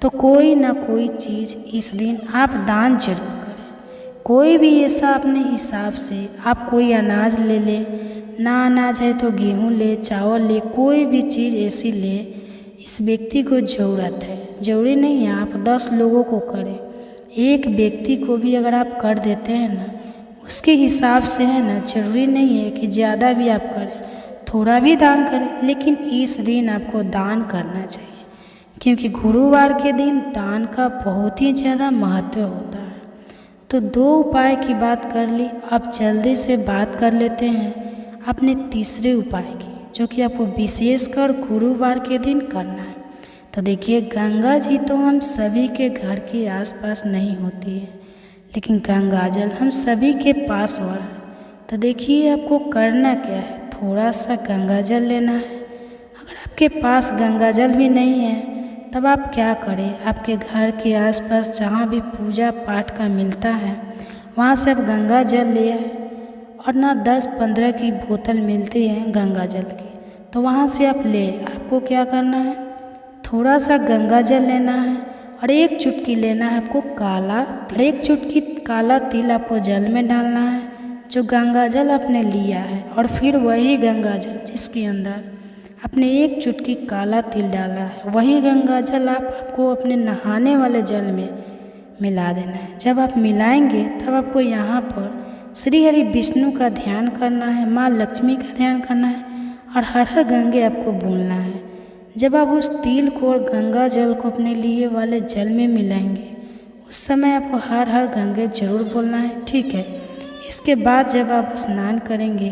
Speaker 1: तो कोई ना कोई चीज़ इस दिन आप दान जरूर करें। कोई भी ऐसा अपने हिसाब से आप कोई अनाज ले ले, ना अनाज है तो गेहूँ ले, चावल ले, कोई भी चीज़ ऐसी ले, इस व्यक्ति को ज़रूरत है। ज़रूरी नहीं है आप 10 लोगों को करें, एक व्यक्ति को भी अगर आप कर देते हैं ना उसके हिसाब से है ना, ज़रूरी नहीं है कि ज़्यादा भी आप करें, थोड़ा भी दान करें, लेकिन इस दिन आपको दान करना चाहिए क्योंकि गुरुवार के दिन दान का बहुत ही ज़्यादा महत्व होता है। तो 2 उपाय की बात कर ली, अब जल्दी से बात कर लेते हैं अपने तीसरे उपाय की, जो कि आपको विशेषकर गुरुवार के दिन करना है। तो देखिए, गंगा जी तो हम सभी के घर के आसपास नहीं होती है, लेकिन गंगा जल हम सभी के पास हुआ है। तो देखिए आपको करना क्या है, थोड़ा सा गंगा जल लेना है। अगर आपके पास गंगा जल भी नहीं है तब आप क्या करें, आपके घर के आसपास जहाँ भी पूजा पाठ का मिलता है वहाँ से आप गंगा जल ले आए, और ना 10-15 की बोतल मिलती है गंगा जल की, तो वहाँ से आप ले। आपको क्या करना है, थोड़ा सा गंगा जल लेना है और 1 चुटकी लेना है आपको काला तिल। 1 चुटकी काला तिल आपको जल में डालना है जो गंगा जल आपने लिया है, और फिर वही गंगा जल जिसके अंदर आपने 1 चुटकी काला तिल डाला है, वही गंगा जल आपको अपने नहाने वाले जल में मिला देना है। जब आप मिलाएंगे तब आपको यहाँ पर श्री हरि विष्णु का ध्यान करना है, माँ लक्ष्मी का ध्यान करना है और हर हर गंगे आपको बोलना है। जब आप उस तिल को और गंगा जल को अपने लिए वाले जल में मिलाएंगे उस समय आपको हर हर गंगे जरूर बोलना है, ठीक है। इसके बाद जब आप स्नान करेंगे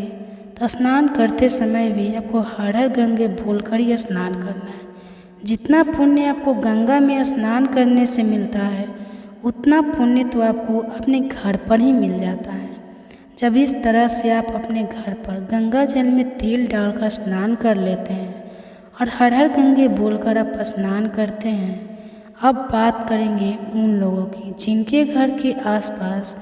Speaker 1: तो स्नान करते समय भी आपको हर हर गंगे बोलकर ही स्नान करना है। जितना पुण्य आपको गंगा में स्नान करने से मिलता है उतना पुण्य तो आपको अपने घर पर ही मिल जाता है। जब इस तरह से आप अपने घर पर गंगा जल में तेल डालकर स्नान कर लेते हैं और हर हर गंगे बोलकर आप स्नान करते हैं। अब बात करेंगे उन लोगों की जिनके घर के आसपास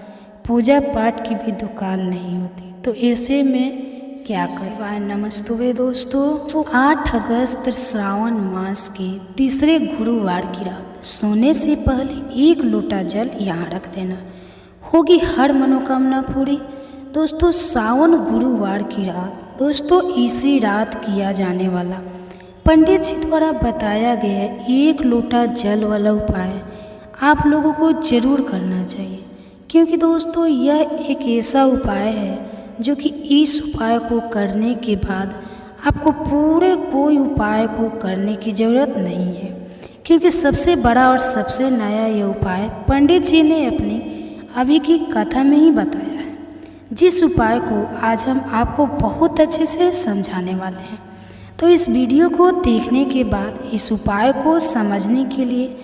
Speaker 1: पूजा पाठ की भी दुकान नहीं होती, तो ऐसे में क्या शिवाय नमस्तुभे दोस्तों। तो 8 अगस्त श्रावण मास के तीसरे गुरुवार की रात सोने से पहले 1 लोटा जल यहाँ रख देना, होगी हर मनोकामना पूरी। दोस्तों सावन गुरुवार की रात दोस्तों इसी रात किया जाने वाला पंडित जी द्वारा बताया गया 1 लोटा जल वाला उपाय आप लोगों को जरूर करना चाहिए, क्योंकि दोस्तों यह एक ऐसा उपाय है जो कि इस उपाय को करने के बाद आपको पूरे कोई उपाय को करने की ज़रूरत नहीं है, क्योंकि सबसे बड़ा और सबसे नया ये उपाय पंडित जी ने अपनी अभी की कथा में ही बताया है, जिस उपाय को आज हम आपको बहुत अच्छे से समझाने वाले हैं। तो इस वीडियो को देखने के बाद इस उपाय को समझने के लिए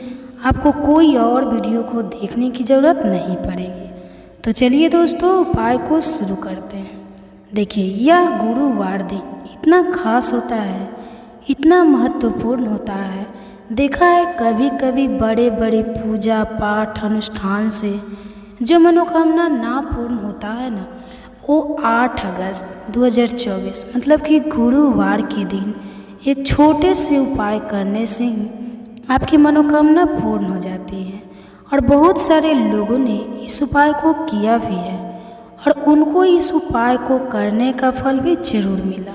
Speaker 1: आपको कोई और वीडियो को देखने की ज़रूरत नहीं पड़ेगी। तो चलिए दोस्तों उपाय को शुरू करते हैं। देखिए यह गुरुवार दिन इतना खास होता है, इतना महत्वपूर्ण होता है। देखा है कभी कभी बड़े बड़े पूजा पाठ अनुष्ठान से जो मनोकामना ना पूर्ण होता है ना, वो 8 अगस्त 2024 मतलब कि गुरुवार के दिन एक छोटे से उपाय करने से ही आपकी मनोकामना पूर्ण हो जाती है। और बहुत सारे लोगों ने इस उपाय को किया भी है और उनको इस उपाय को करने का फल भी जरूर मिला।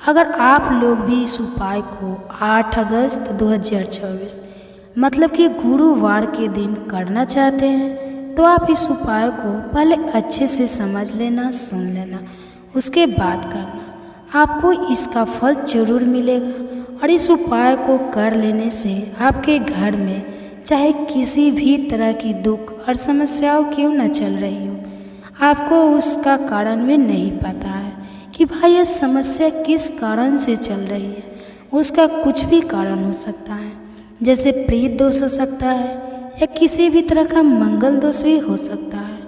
Speaker 1: अगर आप लोग भी इस उपाय को 8 अगस्त 2024 मतलब कि गुरुवार के दिन करना चाहते हैं तो आप इस उपाय को पहले अच्छे से समझ लेना, सुन लेना, उसके बाद करना। आपको इसका फल जरूर मिलेगा और इस उपाय को कर लेने से आपके घर में चाहे किसी भी तरह की दुख और समस्याओं क्यों न चल रही हो, आपको उसका कारण भी नहीं पता है कि भाई ये समस्या किस कारण से चल रही है। उसका कुछ भी कारण हो सकता है, जैसे प्रेत दोष हो सकता है या किसी भी तरह का मंगल दोष भी हो सकता है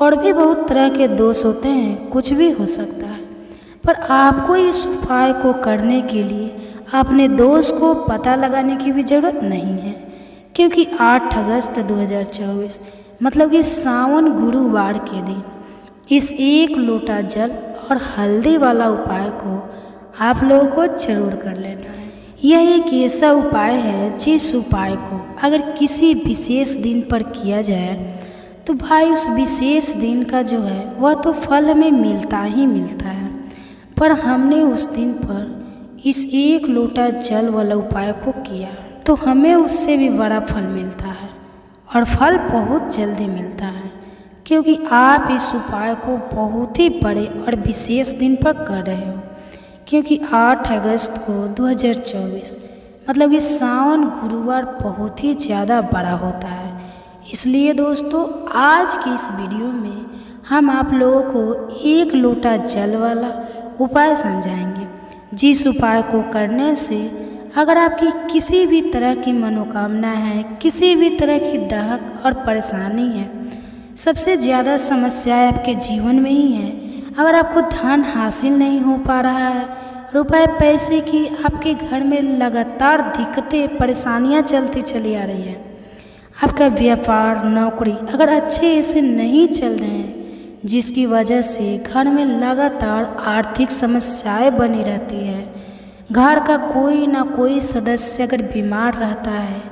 Speaker 1: और भी बहुत तरह के दोष होते हैं, कुछ भी हो सकता है। पर आपको इस उपाय को करने के लिए अपने दोष को पता लगाने की भी ज़रूरत नहीं है, क्योंकि 8 अगस्त 2024 मतलब कि सावन गुरुवार के दिन इस 1 लोटा जल और हल्दी वाला उपाय को आप लोगों को जरूर कर लेना है। यह एक ऐसा उपाय है जिस उपाय को अगर किसी विशेष दिन पर किया जाए तो भाई उस विशेष दिन का जो है वह तो फल हमें मिलता ही मिलता है। पर हमने उस दिन पर इस 1 लोटा जल वाला उपाय को किया तो हमें उससे भी बड़ा फल मिलता है और फल बहुत जल्दी मिलता है, क्योंकि आप इस उपाय को बहुत ही बड़े और विशेष दिन पर कर रहे हो। क्योंकि 8 अगस्त को 2024 मतलब कि सावन गुरुवार बहुत ही ज़्यादा बड़ा होता है। इसलिए दोस्तों आज की इस वीडियो में हम आप लोगों को 1 लोटा जल वाला उपाय समझाएंगे, जिस उपाय को करने से अगर आपकी किसी भी तरह की मनोकामना है, किसी भी तरह की दहक और परेशानी है, सबसे ज़्यादा समस्याएं आपके जीवन में ही है। अगर आपको धन हासिल नहीं हो पा रहा है, रुपए पैसे की आपके घर में लगातार दिक्कतें परेशानियां चलती चली आ रही है, आपका व्यापार नौकरी अगर अच्छे ऐसे नहीं चल रहे हैं, जिसकी वजह से घर में लगातार आर्थिक समस्याएं बनी रहती है, घर का कोई ना कोई सदस्य अगर बीमार रहता है,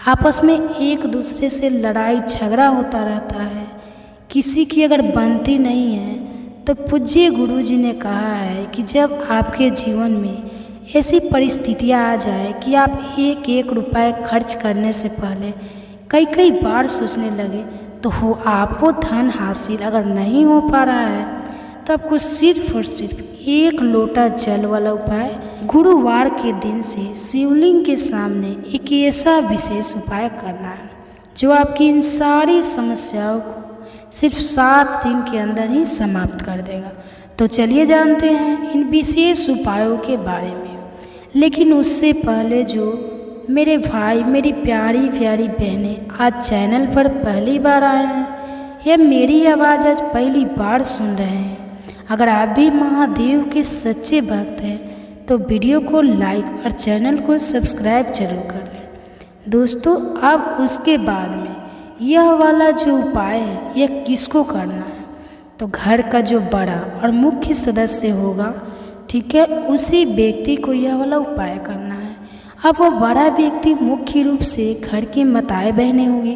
Speaker 1: आपस में एक दूसरे से लड़ाई झगड़ा होता रहता है, किसी की अगर बनती नहीं है, तो पूज्य गुरु जी ने कहा है कि जब आपके जीवन में ऐसी परिस्थितियां आ जाए कि आप एक एक रुपए खर्च करने से पहले कई कई बार सोचने लगे, तो हो आपको धन हासिल अगर नहीं हो पा रहा है तो आपको सिर्फ और सिर्फ 1 लोटा जल वाला उपाय गुरुवार के दिन से शिवलिंग के सामने एक ऐसा विशेष उपाय करना है जो आपकी इन सारी समस्याओं को सिर्फ 7 दिन के अंदर ही समाप्त कर देगा। तो चलिए जानते हैं इन विशेष उपायों के बारे में। लेकिन उससे पहले जो मेरे भाई, मेरी प्यारी प्यारी बहनें आज चैनल पर पहली बार आए हैं या मेरी आवाज़ आज पहली बार सुन रहे हैं, अगर आप भी महादेव के सच्चे भक्त हैं तो वीडियो को लाइक और चैनल को सब्सक्राइब जरूर कर लें। दोस्तों अब उसके बाद में यह वाला जो उपाय है यह किसको करना है, तो घर का जो बड़ा और मुख्य सदस्य होगा, ठीक है, उसी व्यक्ति को यह वाला उपाय करना है। अब वो बड़ा व्यक्ति मुख्य रूप से घर की माताएं बहनें होगी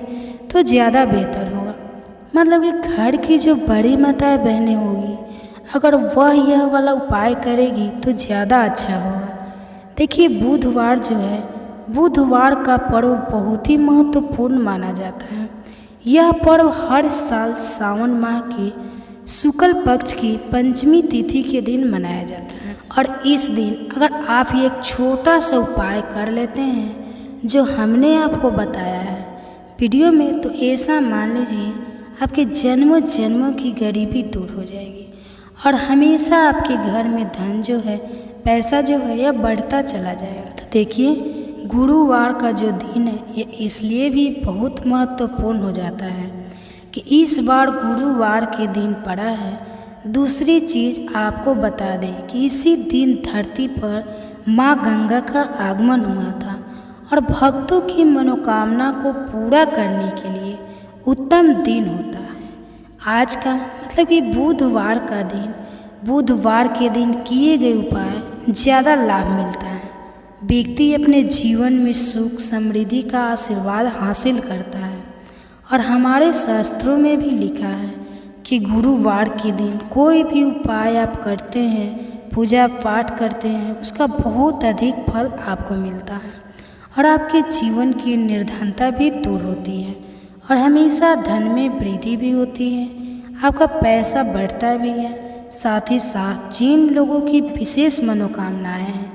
Speaker 1: तो ज़्यादा बेहतर होगा। मतलब कि घर की जो बड़ी माताएं बहनें होगी अगर वह यह वाला उपाय करेगी तो ज़्यादा अच्छा होगा। देखिए बुधवार जो है, बुधवार का पर्व बहुत ही महत्वपूर्ण माना जाता है। यह पर्व हर साल सावन माह के शुक्ल पक्ष की पंचमी तिथि के दिन मनाया जाता है। और इस दिन अगर आप एक छोटा सा उपाय कर लेते हैं जो हमने आपको बताया है वीडियो में, तो ऐसा मान लीजिए आपके जन्मों जन्मों की गरीबी दूर हो जाएगी और हमेशा आपके घर में धन जो है, पैसा जो है, यह बढ़ता चला जाएगा। तो देखिए गुरुवार का जो दिन है ये इसलिए भी बहुत महत्वपूर्ण हो जाता है कि इस बार गुरुवार के दिन पड़ा है। दूसरी चीज़ आपको बता दें कि इसी दिन धरती पर माँ गंगा का आगमन हुआ था और भक्तों की मनोकामना को पूरा करने के लिए उत्तम दिन होता है आज का, मतलब कि बुधवार का दिन। बुधवार के दिन किए गए उपाय ज़्यादा लाभ मिलता है। व्यक्ति अपने जीवन में सुख समृद्धि का आशीर्वाद हासिल करता है। और हमारे शास्त्रों में भी लिखा है कि गुरुवार के दिन कोई भी उपाय आप करते हैं, पूजा पाठ करते हैं, उसका बहुत अधिक फल आपको मिलता है और आपके जीवन की निर्धनता भी दूर होती है और हमेशा धन में वृद्धि भी होती है, आपका पैसा बढ़ता भी है। साथ ही साथ जिन लोगों की विशेष मनोकामनाएं हैं,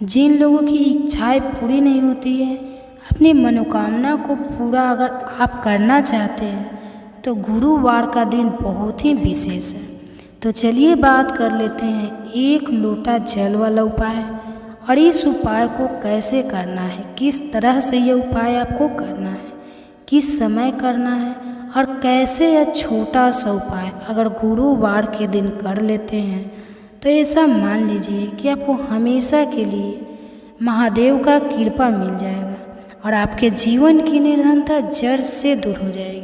Speaker 1: जिन लोगों की इच्छाएं पूरी नहीं होती है, अपनी मनोकामना को पूरा अगर आप करना चाहते हैं तो गुरुवार का दिन बहुत ही विशेष है। तो चलिए बात कर लेते हैं एक लोटा जल वाला उपाय और इस उपाय को कैसे करना है, किस तरह से यह उपाय आपको करना है, किस समय करना है और कैसे यह छोटा सा उपाय अगर गुरुवार के दिन कर लेते हैं तो ऐसा मान लीजिए कि आपको हमेशा के लिए महादेव का कृपा मिल जाएगा और आपके जीवन की निर्धनता जड़ से दूर हो जाएगी,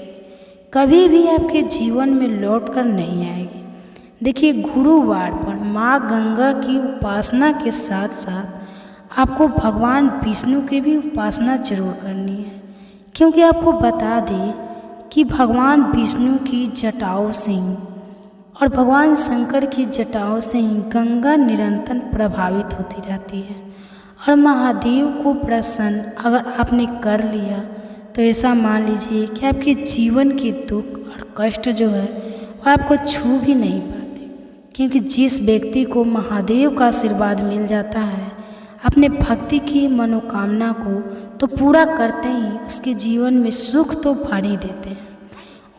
Speaker 1: कभी भी आपके जीवन में लौट कर नहीं आएगी। देखिए, गुरुवार पर माँ गंगा की उपासना के साथ साथ आपको भगवान विष्णु की भी उपासना जरूर करनी है, क्योंकि आपको बता दें कि भगवान विष्णु की जटाओं से ही और भगवान शंकर की जटाओं से ही गंगा निरंतर प्रभावित होती रहती है और महादेव को प्रसन्न अगर आपने कर लिया तो ऐसा मान लीजिए कि आपके जीवन के दुख और कष्ट जो है वह आपको छू भी नहीं पाते, क्योंकि जिस व्यक्ति को महादेव का आशीर्वाद मिल जाता है अपने भक्ति की मनोकामना को तो पूरा करते ही उसके जीवन में सुख तो भर ही देते हैं।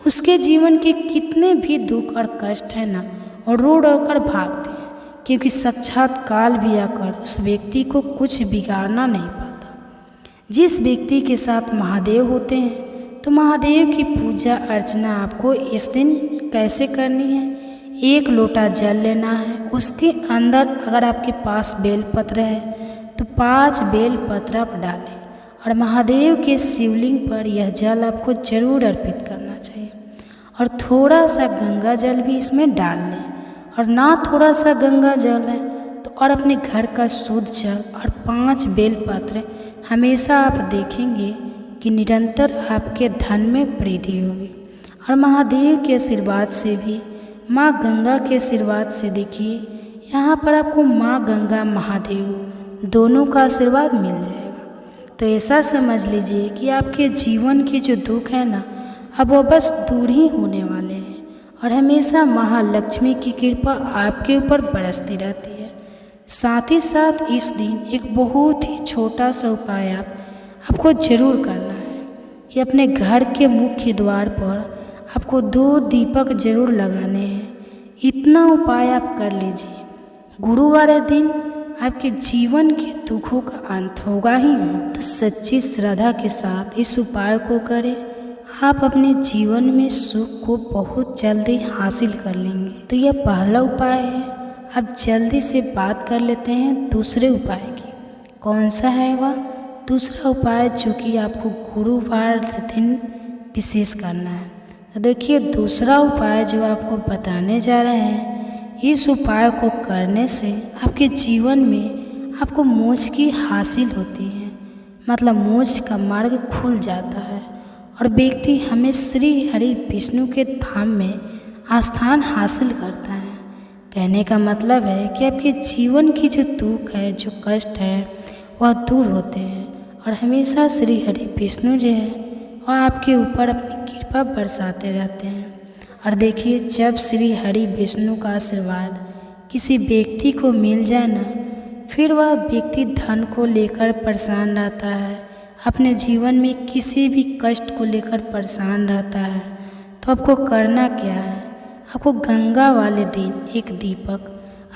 Speaker 1: उसके जीवन के कितने भी दुख और कष्ट है ना और रोड होकर भागते हैं, क्योंकि साक्षात काल भी आकर उस व्यक्ति को कुछ बिगाड़ना नहीं पाता। जिस व्यक्ति के साथ महादेव होते हैं तो महादेव की पूजा अर्चना आपको इस दिन कैसे करनी है, एक लोटा जल लेना है, उसके अंदर अगर आपके पास बेलपत्र है तो 5 बेलपत्र आप डालें और महादेव के शिवलिंग पर यह जल आपको जरूर अर्पित करना चाहिए और थोड़ा सा गंगा जल भी इसमें डाल लें, और ना थोड़ा सा गंगा जल है तो और अपने घर का शुद्ध जल और 5 बेलपत्र हमेशा आप देखेंगे कि निरंतर आपके धन में वृद्धि होगी और महादेव के आशीर्वाद से भी, माँ गंगा के आशीर्वाद से देखिए यहाँ पर आपको माँ गंगा महादेव दोनों का आशीर्वाद मिल जाएगा। तो ऐसा समझ लीजिए कि आपके जीवन के जो दुख है ना अब वो बस दूर ही होने वाले हैं और हमेशा महालक्ष्मी की कृपा आपके ऊपर बरसती रहती है। साथ ही साथ इस दिन एक बहुत ही छोटा सा उपाय आपको ज़रूर करना है कि अपने घर के मुख्य द्वार पर आपको 2 दीपक जरूर लगाने हैं। इतना उपाय आप कर लीजिए, गुरुवार दिन आपके जीवन के दुखों का अंत होगा ही होगा। तो सच्ची श्रद्धा के साथ इस उपाय को करें, आप अपने जीवन में सुख को बहुत जल्दी हासिल कर लेंगे। तो यह पहला उपाय है। अब जल्दी से बात कर लेते हैं दूसरे उपाय की। कौन सा है वह दूसरा उपाय जो कि आपको गुरुवार दिन विशेष करना है? तो देखिए, दूसरा उपाय जो आपको बताने जा रहे हैं, इस उपाय को करने से आपके जीवन में आपको मोक्ष की हासिल होती है, मतलब मोक्ष का मार्ग खुल जाता है और व्यक्ति हमें श्री हरि विष्णु के धाम में आस्थान हासिल करता है। कहने का मतलब है कि आपके जीवन की जो दुख है, जो कष्ट है, वह दूर होते हैं और हमेशा श्री हरि विष्णु जो है वह आपके ऊपर अपनी कृपा बरसाते रहते हैं। और देखिए, जब श्री हरि विष्णु का आशीर्वाद किसी व्यक्ति को मिल जाए ना, फिर वह व्यक्ति धन को लेकर परेशान रहता है, अपने जीवन में किसी भी कष्ट को लेकर परेशान रहता है, तो आपको करना क्या है? आपको गंगा वाले दिन एक दीपक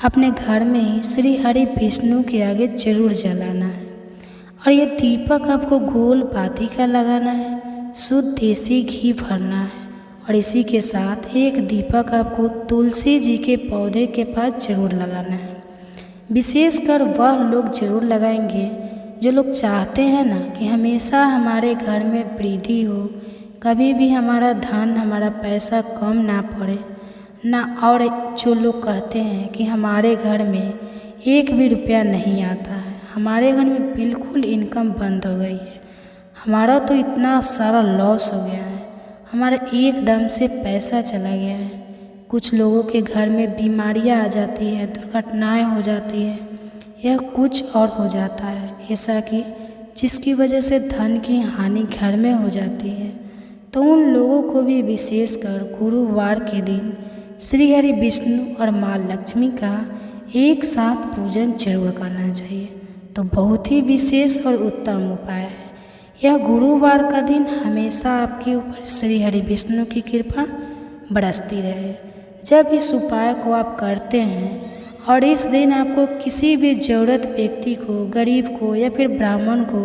Speaker 1: अपने घर में ही श्री हरि विष्णु के आगे जरूर जलाना है और ये दीपक आपको गोल बाती का लगाना है, शुद्ध देसी घी भरना है और इसी के साथ एक दीपक आपको तुलसी जी के पौधे के पास जरूर लगाना है। विशेषकर वह लोग जरूर लगाएंगे जो लोग चाहते हैं ना कि हमेशा हमारे घर में वृद्धि हो, कभी भी हमारा धन, हमारा पैसा कम ना पड़े ना, और जो लोग कहते हैं कि हमारे घर में 1 भी रुपया नहीं आता है, हमारे घर में बिल्कुल इनकम बंद हो गई है। हमारा तो इतना सारा लॉस हो गया है, हमारा एकदम से पैसा चला गया है। कुछ लोगों के घर में बीमारियां आ जाती है, दुर्घटनाएं हो जाती है या कुछ और हो जाता है ऐसा कि जिसकी वजह से धन की हानि घर में हो जाती है। तो उन लोगों को भी विशेषकर गुरुवार के दिन श्री हरि विष्णु और माँ लक्ष्मी का एक साथ पूजन जरूर करना चाहिए। तो बहुत ही विशेष और उत्तम उपाय है। यह गुरुवार का दिन हमेशा आपके ऊपर श्री हरि विष्णु की कृपा बरसती रहे। जब इस उपाय को आप करते हैं और इस दिन आपको किसी भी ज़रूरत व्यक्ति को, गरीब को या फिर ब्राह्मण को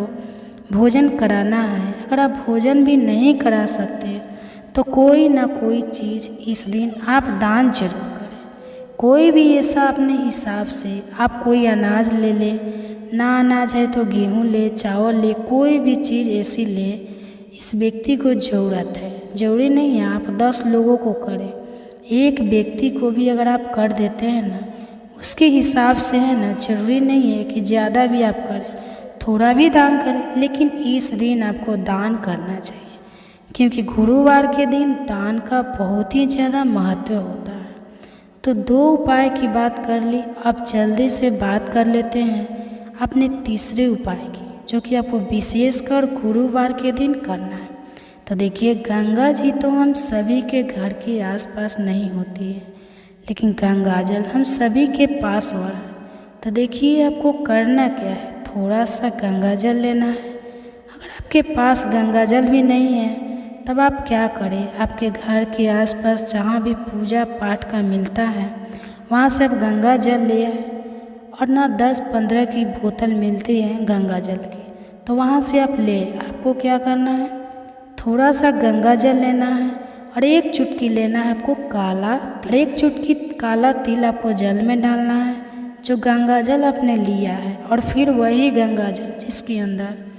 Speaker 1: भोजन कराना है, अगर आप भोजन भी नहीं करा सकते तो कोई ना कोई चीज़ इस दिन आप दान जरूर करें। कोई भी ऐसा अपने हिसाब से आप कोई अनाज ले लें, ना अनाज है तो गेहूँ ले, चावल ले, कोई भी चीज़ ऐसी ले इस व्यक्ति को ज़रूरत है। ज़रूरी नहीं है आप 10 लोगों को करें, एक व्यक्ति को भी अगर आप कर देते हैं ना उसके हिसाब से है ना, ज़रूरी नहीं है कि ज़्यादा भी आप करें, थोड़ा भी दान करें, लेकिन इस दिन आपको दान करना चाहिए क्योंकि गुरुवार के दिन दान का बहुत ही ज़्यादा महत्व होता है। तो 2 उपाय की बात कर ली, अब जल्दी से बात कर लेते हैं अपने तीसरे उपाय की, जो कि आपको विशेषकर गुरुवार के दिन करना है। तो देखिए, गंगा जी तो हम सभी के घर के आसपास नहीं होती है, लेकिन गंगा जल हम सभी के पास हुआ है। तो देखिए आपको करना क्या है, थोड़ा सा गंगा जल लेना है। अगर आपके पास गंगा जल भी नहीं है तब आप क्या करें, आपके घर के आसपास जहाँ भी पूजा पाठ का मिलता है वहाँ से आप गंगा जल ले आए, और ना 10-15 की बोतल मिलती है गंगा जल की, तो वहाँ से आप ले। आपको क्या करना है, थोड़ा सा गंगा जल लेना है और 1 चुटकी लेना है आपको काला तिल। 1 चुटकी काला तिल आपको जल में डालना है जो गंगा जल आपने लिया है, और फिर वही गंगा जल जिसके अंदर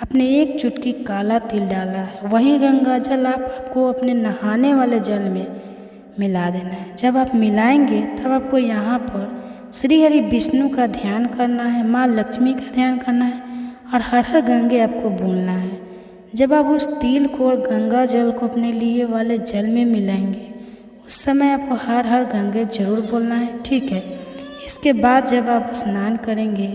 Speaker 1: आपने 1 चुटकी काला तिल डाला है, वही गंगा जल आपको अपने नहाने वाले जल में मिला देना है। जब आप मिलाएंगे तब आपको यहाँ पर श्री हरि विष्णु का ध्यान करना है, माँ लक्ष्मी का ध्यान करना है और हर हर गंगे आपको बोलना है। जब आप उस तिल को और गंगा जल को अपने लिए वाले जल में मिलाएंगे उस समय आपको हर हर गंगे जरूर बोलना है, ठीक है। इसके बाद जब आप स्नान करेंगे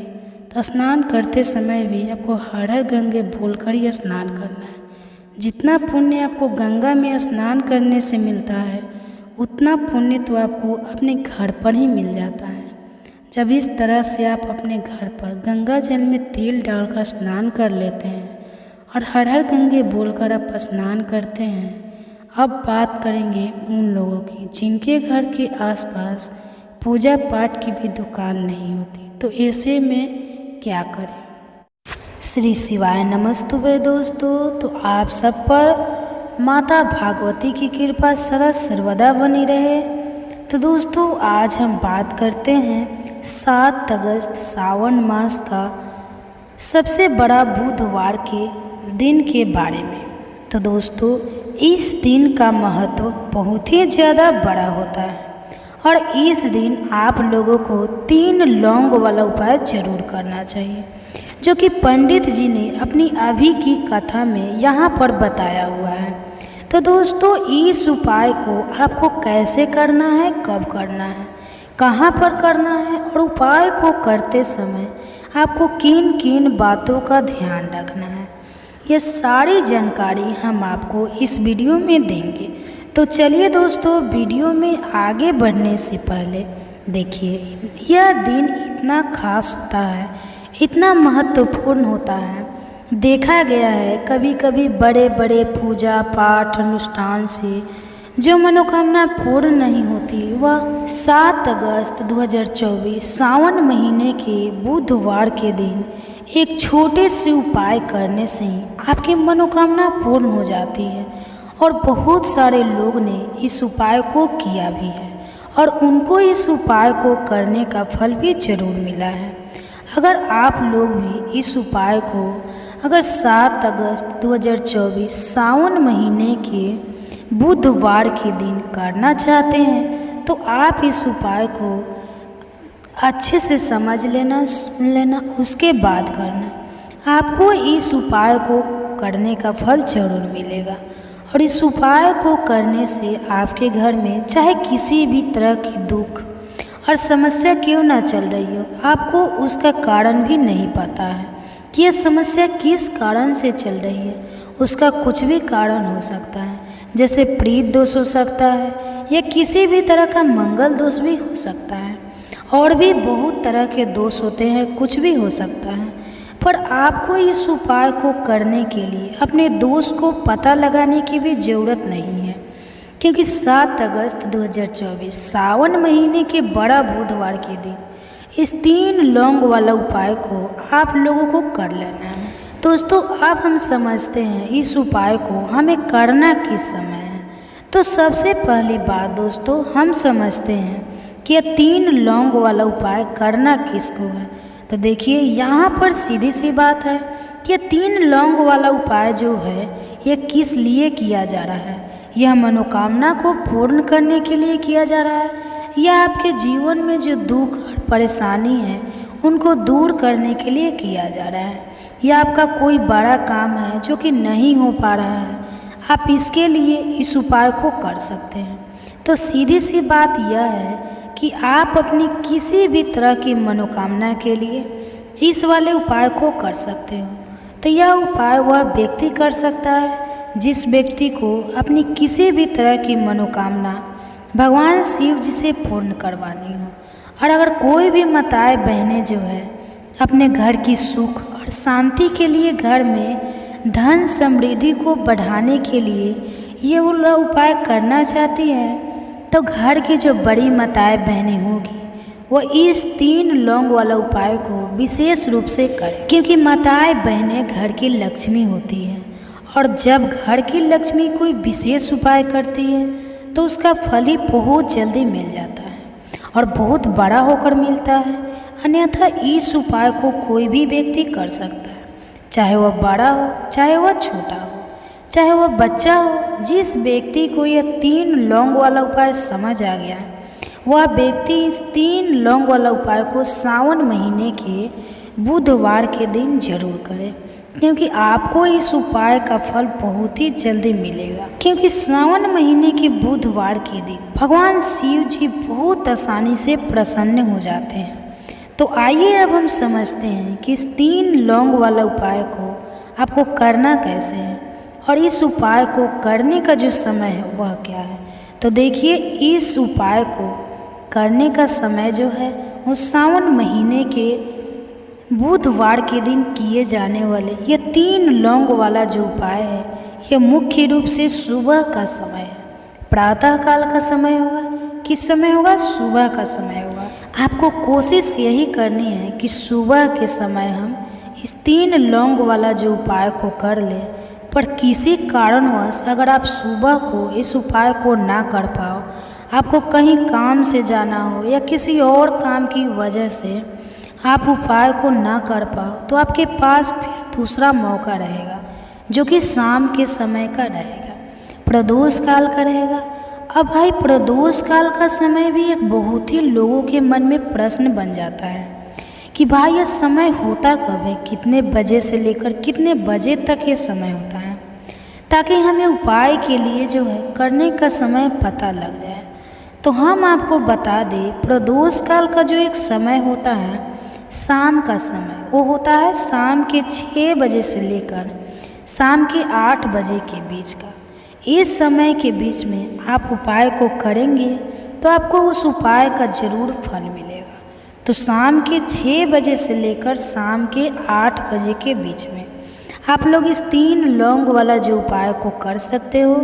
Speaker 1: तो स्नान करते समय भी आपको हर हर गंगे बोलकर ही स्नान करना है। जितना पुण्य आपको गंगा में स्नान करने से मिलता है उतना पुण्य तो आपको अपने घर पर ही मिल जाता है। जब इस तरह से आप अपने घर पर गंगा जल में तेल डालकर स्नान कर लेते हैं और हर हर गंगे बोलकर आप स्नान करते हैं। अब बात करेंगे उन लोगों की जिनके घर के आसपास पूजा पाठ की भी दुकान नहीं होती, तो ऐसे में क्या करें। श्री शिवाय नमस्तुभे दोस्तों। तो आप सब पर माता भागवती की कृपा सदा सर्वदा बनी रहे। तो दोस्तों आज हम बात करते हैं 7 अगस्त सावन मास का सबसे बड़ा बुधवार के दिन के बारे में। तो दोस्तों इस दिन का महत्व बहुत ही ज़्यादा बड़ा होता है और इस दिन आप लोगों को 3 लौंग वाला उपाय जरूर करना चाहिए जो कि पंडित जी ने अपनी अभी की कथा में यहाँ पर बताया हुआ है। तो दोस्तों इस उपाय को आपको कैसे करना है, कब करना है, कहाँ पर करना है और उपाय को करते समय आपको किन किन बातों का ध्यान रखना है, ये सारी जानकारी हम आपको इस वीडियो में देंगे। तो चलिए दोस्तों वीडियो में आगे बढ़ने से पहले देखिए यह दिन इतना खास होता है, इतना महत्वपूर्ण होता है। देखा गया है कभी कभी बड़े बड़े पूजा पाठ अनुष्ठान से जो मनोकामना पूर्ण नहीं होती वह 7 अगस्त 2024 सावन महीने के बुधवार के दिन एक छोटे से उपाय करने से ही आपकी मनोकामना पूर्ण हो जाती है। और बहुत सारे लोग ने इस उपाय को किया भी है और उनको इस उपाय को करने का फल भी जरूर मिला है। अगर आप लोग भी इस उपाय को अगर 7 अगस्त 2024 सावन महीने के बुधवार के दिन करना चाहते हैं तो आप इस उपाय को अच्छे से समझ लेना, सुन लेना, उसके बाद करना। आपको इस उपाय को करने का फल जरूर मिलेगा। और इस उपाय को करने से आपके घर में चाहे किसी भी तरह की दुख और समस्या क्यों ना चल रही हो, आपको उसका कारण भी नहीं पता है कि यह समस्या किस कारण से चल रही है। उसका कुछ भी कारण हो सकता है, जैसे प्रीत दोष हो सकता है या किसी भी तरह का मंगल दोष भी हो सकता है, और भी बहुत तरह के दोष होते हैं, कुछ भी हो सकता है। पर आपको इस उपाय को करने के लिए अपने दोष को पता लगाने की भी ज़रूरत नहीं है, क्योंकि 7 अगस्त 2024 सावन महीने के बड़ा बुधवार के दिन इस 3 लौंग वाला उपाय को आप लोगों को कर लेना है। दोस्तों, अब हम समझते हैं इस उपाय को हमें करना किस समय है। तो सबसे पहली बात दोस्तों, हम समझते हैं कि यह 3 लौंग वाला उपाय करना किसको है। तो देखिए, यहाँ पर सीधी सी बात है कि 3 लौंग वाला उपाय जो है यह किस लिए किया जा रहा है। यह मनोकामना को पूर्ण करने के लिए किया जा रहा है, या आपके जीवन में जो दुख और परेशानी है उनको दूर करने के लिए किया जा रहा है, या आपका कोई बड़ा काम है जो कि नहीं हो पा रहा है, आप इसके लिए इस उपाय को कर सकते हैं। तो सीधी सी बात यह है कि आप अपनी किसी भी तरह की मनोकामना के लिए इस वाले उपाय को कर सकते हो। तो यह उपाय वह व्यक्ति कर सकता है जिस व्यक्ति को अपनी किसी भी तरह की मनोकामना भगवान शिव जी से पूर्ण करवानी हो। और अगर कोई भी माताएं बहनें जो है अपने घर की सुख और शांति के लिए, घर में धन समृद्धि को बढ़ाने के लिए ये वाला उपाय करना चाहती है, तो घर की जो बड़ी माताएं बहनें होगी वो इस 3 लौंग वाला उपाय को विशेष रूप से करें, क्योंकि माताएं बहनें घर की लक्ष्मी होती हैं। और जब घर की लक्ष्मी कोई विशेष उपाय करती है तो उसका फल ही बहुत जल्दी मिल जाता है और बहुत बड़ा होकर मिलता है। अन्यथा इस उपाय को कोई भी व्यक्ति कर सकता है, चाहे वह बड़ा हो, चाहे वह छोटा हो, चाहे वह बच्चा हो। जिस व्यक्ति को यह 3 लौंग वाला उपाय समझ आ गया, वह व्यक्ति इस 3 लौंग वाला उपाय को सावन महीने के बुधवार के दिन जरूर करे, क्योंकि आपको इस उपाय का फल बहुत ही जल्दी मिलेगा। क्योंकि सावन महीने के बुधवार के दिन भगवान शिव जी बहुत आसानी से प्रसन्न हो जाते हैं। तो आइए अब हम समझते हैं कि इस 3 लौंग वाला उपाय को आपको करना कैसे है और इस उपाय को करने का जो समय है वह क्या है। तो देखिए, इस उपाय को करने का समय जो है वो सावन महीने के बुधवार के दिन किए जाने वाले ये 3 लौंग वाला जो उपाय है, यह मुख्य रूप से सुबह का समय है। प्रातः काल का समय होगा। किस समय होगा? सुबह का समय होगा। आपको कोशिश यही करनी है कि सुबह के समय हम इस 3 लौंग वाला जो उपाय को कर लें। पर किसी कारणवश अगर आप सुबह को इस उपाय को ना कर पाओ, आपको कहीं काम से जाना हो या किसी और काम की वजह से आप उपाय को ना कर पाओ, तो आपके पास फिर दूसरा मौका रहेगा जो कि शाम के समय का रहेगा, प्रदोष काल का रहेगा। अब भाई, प्रदोष काल का समय भी एक बहुत ही लोगों के मन में प्रश्न बन जाता है कि भाई ये समय होता कब है, कितने बजे से लेकर कितने बजे तक ये समय होता है, ताकि हमें उपाय के लिए जो है करने का समय पता लग जाए। तो हम आपको बता दें, प्रदोष काल का जो एक समय होता है, शाम का समय, वो होता है शाम के 6 बजे से लेकर शाम के 8 बजे के बीच का। इस समय के बीच में आप उपाय को करेंगे तो आपको उस उपाय का जरूर फल मिलेगा। तो शाम के 6 बजे से लेकर शाम के 8 बजे के बीच में आप लोग इस 3 लौंग वाला जो उपाय को कर सकते हो।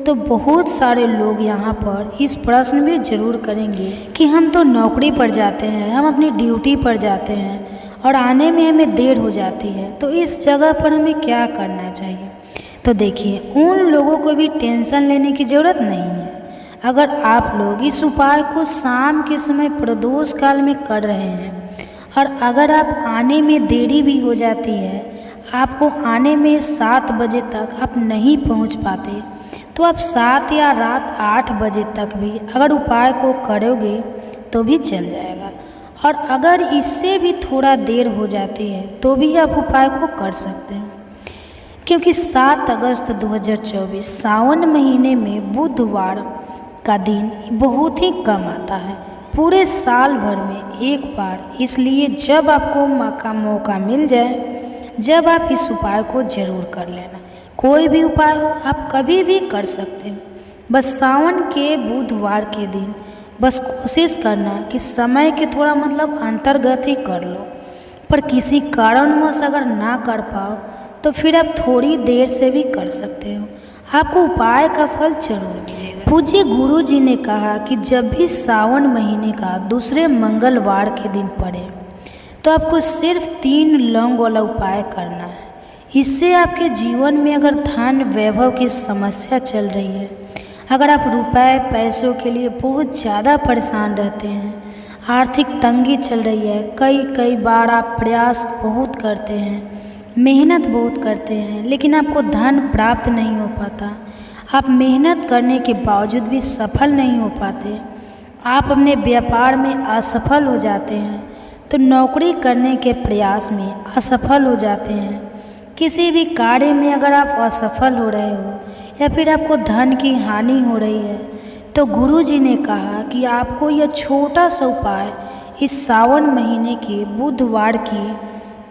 Speaker 1: तो बहुत सारे लोग यहाँ पर इस प्रश्न भी जरूर करेंगे कि हम तो नौकरी पर जाते हैं, हम अपनी ड्यूटी पर जाते हैं और आने में हमें देर हो जाती है, तो इस जगह पर हमें क्या करना चाहिए। तो देखिए, उन लोगों को भी टेंशन लेने की ज़रूरत नहीं है। अगर आप लोग इस उपाय को शाम के समय प्रदोष काल में कर रहे हैं और अगर आप आने में देरी भी हो जाती है, आपको आने में 7 बजे तक आप नहीं पहुंच पाते, तो आप 7 या रात 8 बजे तक भी अगर उपाय को करोगे तो भी चल जाएगा। और अगर इससे भी थोड़ा देर हो जाती है तो भी आप उपाय को कर सकते हैं, क्योंकि 7 अगस्त 2024 सावन महीने में बुधवार का दिन बहुत ही कम आता है, पूरे साल भर में एक बार। इसलिए जब आपको मौका मिल जाए, जब आप इस उपाय को ज़रूर कर लेना। कोई भी उपाय हो आप कभी भी कर सकते हैं, बस सावन के बुधवार के दिन बस कोशिश करना कि समय के थोड़ा अंतर्गत ही कर लो। पर किसी कारणवश अगर ना कर पाओ तो फिर आप थोड़ी देर से भी कर सकते हो, आपको उपाय का फल जरूर मिलेगा। पूज्य गुरु जी ने कहा कि जब भी सावन महीने का दूसरे मंगलवार के दिन पड़े तो आपको सिर्फ 3 लौंग वाला उपाय करना है। इससे आपके जीवन में अगर धन वैभव की समस्या चल रही है, अगर आप रुपए पैसों के लिए बहुत ज़्यादा परेशान रहते हैं, आर्थिक तंगी चल रही है, कई बार आप प्रयास बहुत करते हैं, मेहनत बहुत करते हैं, लेकिन आपको धन प्राप्त नहीं हो पाता, आप मेहनत करने के बावजूद भी सफल नहीं हो पाते, आप अपने व्यापार में असफल हो जाते हैं, तो नौकरी करने के प्रयास में असफल हो जाते हैं, किसी भी कार्य में अगर आप असफल हो रहे हो या फिर आपको धन की हानि हो रही है, तो गुरु जी ने कहा कि आपको यह छोटा सा उपाय इस सावन महीने के बुधवार की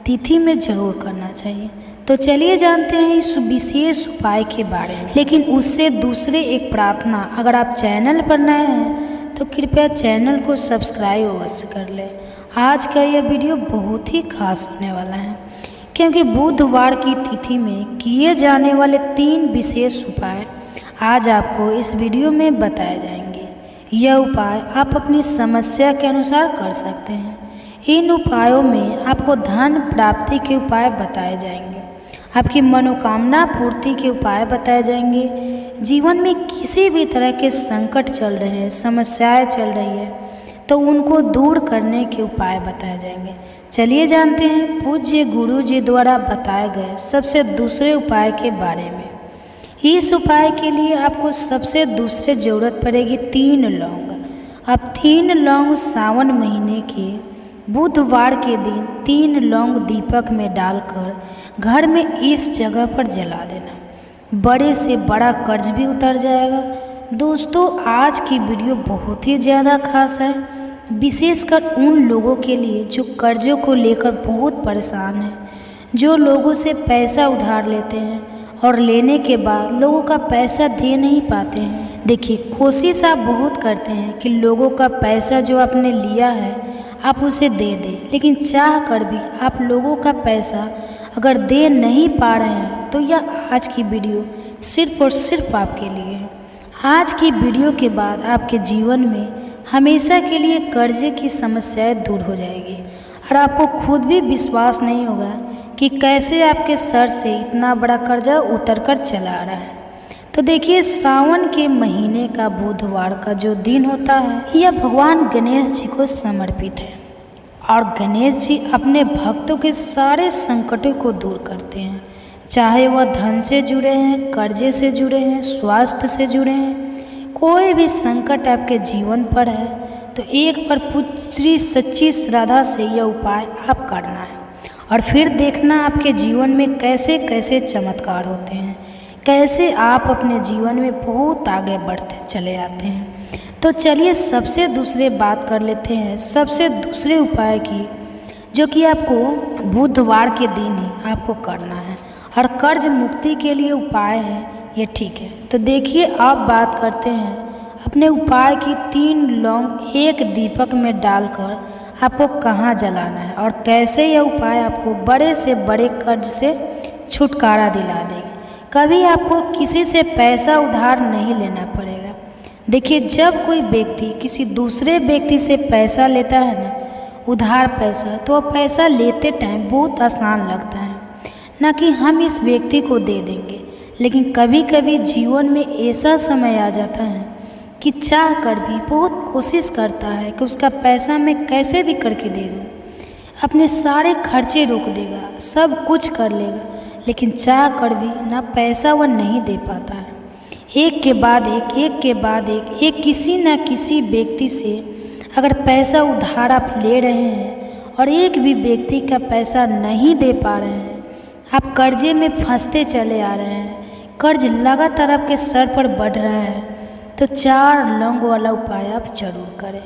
Speaker 1: तिथि में जरूर करना चाहिए। तो चलिए जानते हैं इस विशेष उपाय के बारे में। लेकिन उससे दूसरे एक प्रार्थना, अगर आप चैनल पर नए हैं तो कृपया चैनल को सब्सक्राइब अवश्य कर लें। आज का यह वीडियो बहुत ही खास होने वाला है, क्योंकि बुधवार की तिथि में किए जाने वाले 3 विशेष उपाय आज आपको इस वीडियो में बताए जाएंगे। यह उपाय आप अपनी समस्या के अनुसार कर सकते हैं। इन उपायों में आपको धन प्राप्ति के उपाय बताए जाएंगे, आपकी मनोकामना पूर्ति के उपाय बताए जाएंगे, जीवन में किसी भी तरह के संकट चल रहे हैं, समस्याएं चल रही है तो उनको दूर करने के उपाय बताए जाएंगे। चलिए जानते हैं पूज्य गुरु जी द्वारा बताए गए सबसे दूसरे उपाय के बारे में। इस उपाय के लिए आपको सबसे दूसरे ज़रूरत पड़ेगी 3 लौंग। अब 3 लौंग सावन महीने के बुधवार के दिन 3 लौंग दीपक में डालकर घर में इस जगह पर जला देना। बड़े से बड़ा कर्ज भी उतर जाएगा। दोस्तों, आज की वीडियो बहुत ही ज़्यादा खास है, विशेषकर उन लोगों के लिए जो कर्जों को लेकर बहुत परेशान हैं, जो लोगों से पैसा उधार लेते हैं और लेने के बाद लोगों का पैसा दे नहीं पाते हैं। देखिए, कोशिश आप बहुत करते हैं कि लोगों का पैसा जो आपने लिया है आप उसे दे दें, लेकिन चाह कर भी आप लोगों का पैसा अगर दे नहीं पा रहे हैं तो यह आज की वीडियो सिर्फ और सिर्फ आपके लिए है। आज की वीडियो के बाद आपके जीवन में हमेशा के लिए कर्जे की समस्याएं दूर हो जाएगी और आपको खुद भी विश्वास नहीं होगा कि कैसे आपके सर से इतना बड़ा कर्जा उतर कर चला आ रहा है। तो देखिए, सावन के महीने का बुधवार का जो दिन होता है यह भगवान गणेश जी को समर्पित है और गणेश जी अपने भक्तों के सारे संकटों को दूर करते हैं, चाहे वह धन से जुड़े हैं, कर्जे से जुड़े हैं, स्वास्थ्य से जुड़े हैं। कोई भी संकट आपके जीवन पर है तो एक बार पूरी सच्ची श्रद्धा से यह उपाय आप करना है और फिर देखना आपके जीवन में कैसे कैसे चमत्कार होते हैं, कैसे आप अपने जीवन में बहुत आगे बढ़ते चले जाते हैं। तो चलिए सबसे दूसरे बात कर लेते हैं, सबसे दूसरे उपाय की, जो कि आपको बुधवार के दिन ही आपको करना है और कर्ज मुक्ति के लिए उपाय है ये, ठीक है। तो देखिए, अब बात करते हैं अपने उपाय की। 3 लौंग एक दीपक में डालकर आपको कहाँ जलाना है और कैसे यह उपाय आपको बड़े से बड़े कर्ज से छुटकारा दिला देगी। कभी आपको किसी से पैसा उधार नहीं लेना पड़ेगा। देखिए, जब कोई व्यक्ति किसी दूसरे व्यक्ति से पैसा लेता है ना, उधार पैसा, तो वह पैसा लेते टाइम बहुत आसान लगता है ना कि हम इस व्यक्ति को दे देंगे, लेकिन कभी कभी जीवन में ऐसा समय आ जाता है कि चाह कर भी बहुत कोशिश करता है कि उसका पैसा मैं कैसे भी करके दे दूँ, अपने सारे खर्चे रोक देगा, सब कुछ कर लेगा, लेकिन चाह कर भी ना पैसा वह नहीं दे पाता है। एक के बाद एक, एक के बाद एक किसी न किसी व्यक्ति से अगर पैसा उधार आप ले रहे हैं और एक भी व्यक्ति का पैसा नहीं दे पा रहे हैं, आप कर्जे में फंसते चले आ रहे हैं, कर्ज लगातार आपके सर पर बढ़ रहा है, तो 4 लौंग वाला उपाय आप जरूर करें